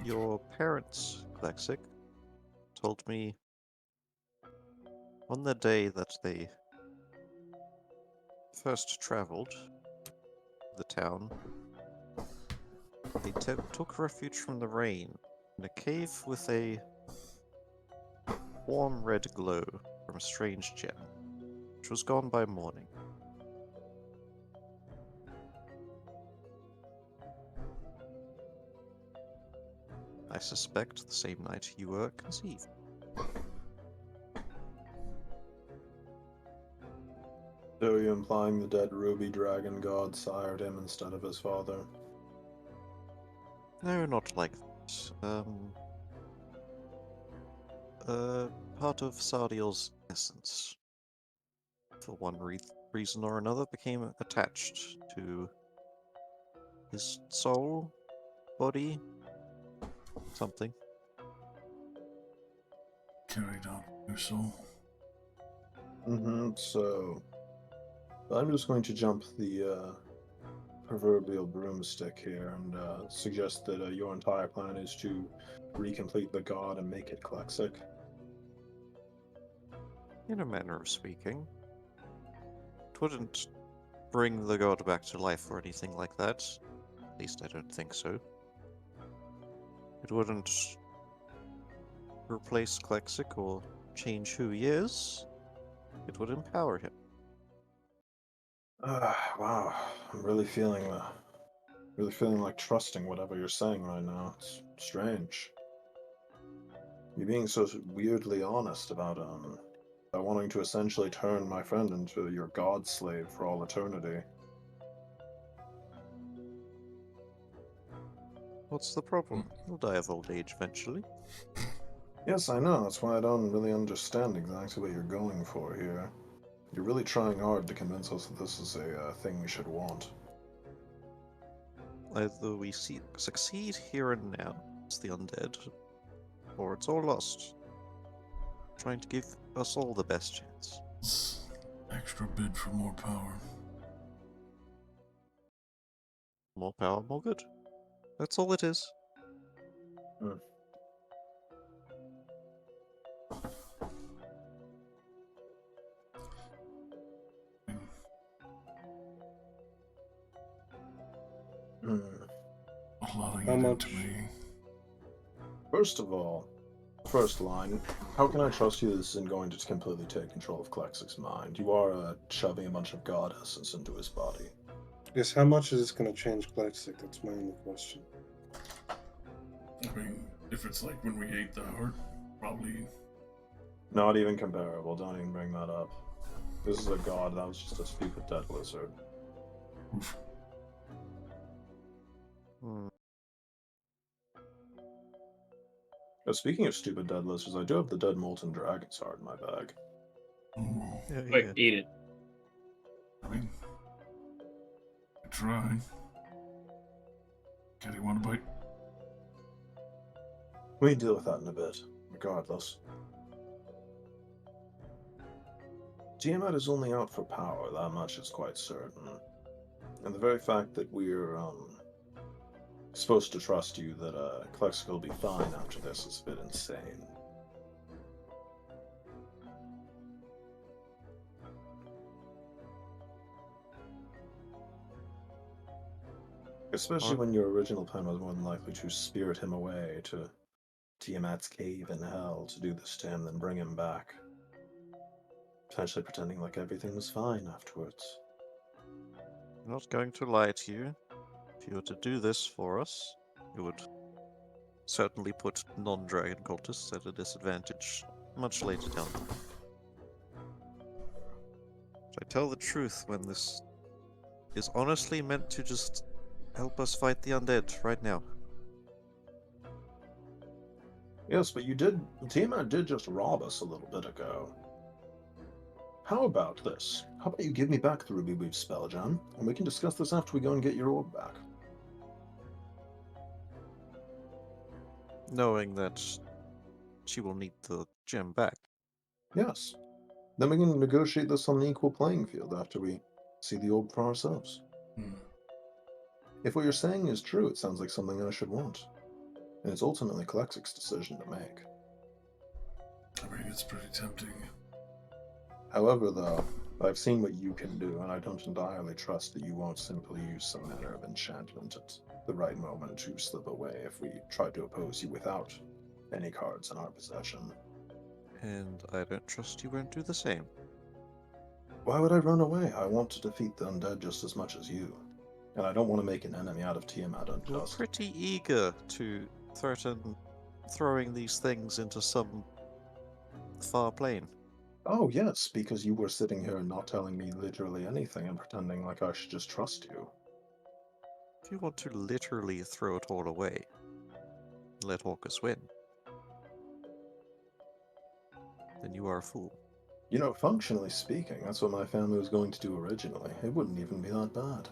Your parents, Klexic, told me on the day that they first traveled the town, they took refuge from the rain in a cave with a warm red glow from a strange gem, which was gone by morning. I suspect the same night you were conceived. So are you implying the dead ruby dragon god sired him instead of his father? No, not like that. Part of Sardiel's essence, for one reason or another, became attached to his soul, body, something. Carried on your soul. So, I'm just going to jump the proverbial broomstick here and suggest that your entire plan is to recomplete the god and make it Klexic. In a manner of speaking. It wouldn't bring the god back to life or anything like that. At least I don't think so. It wouldn't replace Klexic or change who he is. It would empower him. Wow, I'm really feeling like trusting whatever you're saying right now. It's strange. You're being so weirdly honest about wanting to essentially turn my friend into your god slave for all eternity. What's the problem? He'll die of old age eventually. Yes, I know. That's why I don't really understand exactly what you're going for here. You're really trying hard to convince us that this is a thing we should want. Either we succeed here and now as the undead, or it's all lost. Trying to give us all the best chance. Extra bid for more power. More power, more good. That's all it is. Allowing How it much? into me. First of all, first line, how can I trust you this isn't going to completely take control of Klexic's mind? You are shoving a bunch of god essence into his body. Yes, how much is this going to change Klexic? That's my only question. I mean, if it's like when we ate the heart, probably. Not even comparable, don't even bring that up. This is a god, that was just a stupid dead lizard. Oof. Speaking of stupid dead lizards, I do have the dead molten dragon's heart in my bag. Ooh. Yeah, Quick, yeah. eat it. I mean, I try. Kitty, want a bite? We can deal with that in a bit, regardless. Tiamat is only out for power, that much is quite certain. And the very fact that we're, supposed to trust you that, Klexic will be fine after this is a bit insane. Especially when your original plan was more than likely to spirit him away to Tiamat's cave in hell to do this to him, then bring him back. Potentially pretending like everything was fine afterwards. I'm not going to lie to you. If you were to do this for us, it would certainly put non-dragon cultists at a disadvantage much later down the line. But I tell the truth when this is honestly meant to just help us fight the undead right now. Yes, but Tiamat did just rob us a little bit ago. How about this? How about you give me back the Ruby Weave spell, John, and we can discuss this after we go and get your orb back. Knowing that she will need the gem back. Yes. Then we can negotiate this on an equal playing field after we see the orb for ourselves. If what you're saying is true, it sounds like something I should want. And it's ultimately Klexic's decision to make. it's pretty tempting. However, though, I've seen what you can do, and I don't entirely trust that you won't simply use some manner of enchantment at the right moment to slip away if we try to oppose you without any cards in our possession. And I don't trust you won't do the same. Why would I run away? I want to defeat the undead just as much as you. And I don't want to make an enemy out of Tiamat You're unjust. pretty eager to threaten throwing these things into some far plane. Oh, yes, because you were sitting here and not telling me literally anything and pretending like I should just trust you. If you want to literally throw it all away, let Orcus win, then you are a fool. You know, functionally speaking, that's what my family was going to do originally. It wouldn't even be that bad.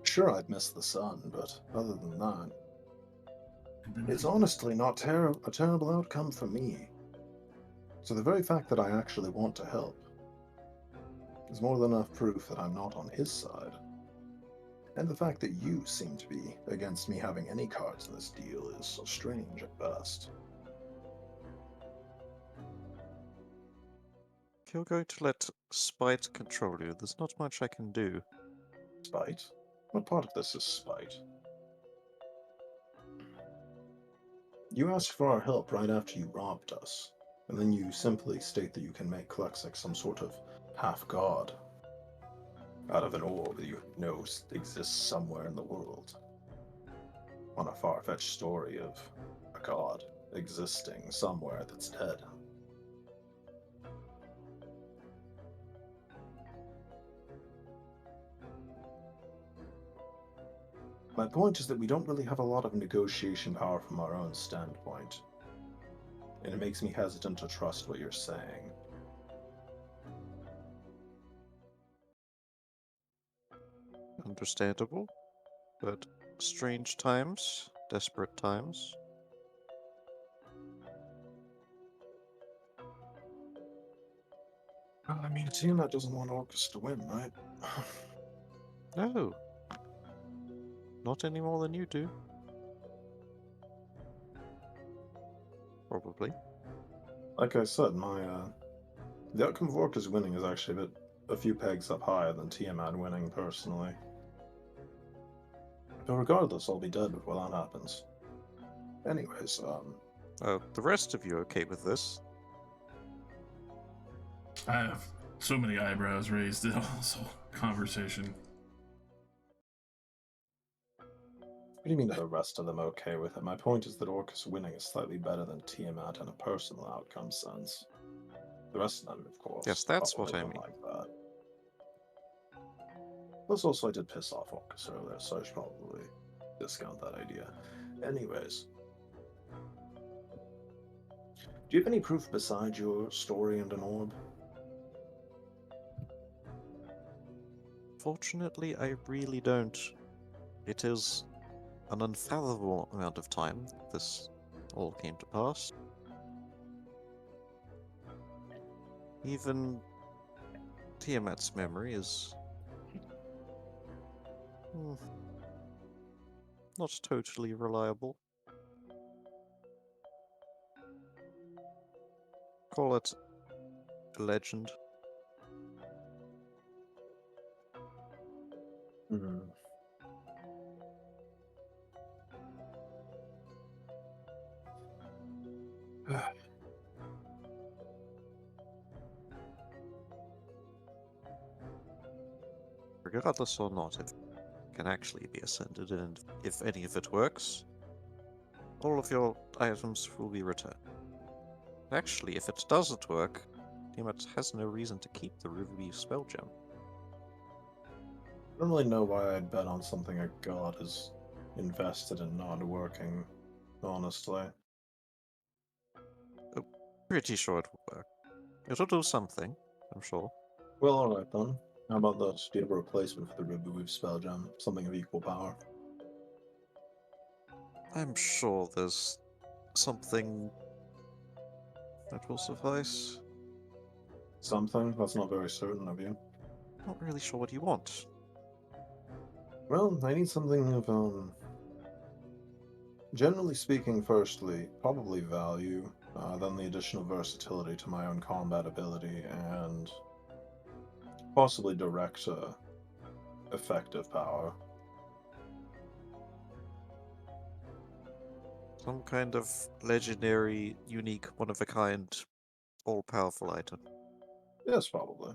Sure, I'd miss the sun, but other than that, it's honestly not a terrible outcome for me. So the very fact that I actually want to help is more than enough proof that I'm not on his side. And the fact that you seem to be against me having any cards in this deal is strange at best. If you're going to let spite control you, there's not much I can do. Spite? What part of this is spite? You asked for our help right after you robbed us, and then you simply state that you can make Klexic some sort of half-god out of an orb that you know exists somewhere in the world. On a far-fetched story of a god existing somewhere that's dead. My point is that we don't really have a lot of negotiation power from our own standpoint, and it makes me hesitant to trust what you're saying. Understandable, but strange times, desperate times. I mean, Tiamat doesn't want Orcus to win, right? No. Not any more than you do. Probably. Like I said, the outcome of Orcus winning is actually a few pegs up higher than Tiamat winning, personally. But regardless, I'll be dead before that happens. Anyways, The rest of you okay with this? I have so many eyebrows raised in this whole conversation. what do you mean are the rest of them okay with it? My point is that Orcus winning is slightly better than Tiamat in a personal outcome sense. The rest of them, of course. Yes, that's what probably I don't mean. like that. Plus, also, I did piss off Orcus earlier, so I should probably discount that idea. Anyways. Do you have any proof besides your story and an orb? Fortunately, I really don't. It is an unfathomable amount of time this all came to pass. Even Tiamat's memory is not totally reliable. Call it a legend. Hmm. Regardless or not, it can actually be ascended, and if any of it works, all of your items will be returned. Actually, if it doesn't work, Tiamat has no reason to keep the Ruby spell gem. I don't really know why I'd bet on something a god is invested in not working, honestly. Pretty sure it will work. It'll do something, I'm sure. Well, alright then. How about this? Do you have a replacement for the Ruby Weave spell gem? Something of equal power? I'm sure there's something that will suffice. Something? That's not very certain of you. Not really sure what you want. Well, I need something of, Generally speaking, firstly, probably value, then the additional versatility to my own combat ability, and possibly direct effective power. Some kind of legendary, unique, one of a kind, all powerful item. Yes, probably.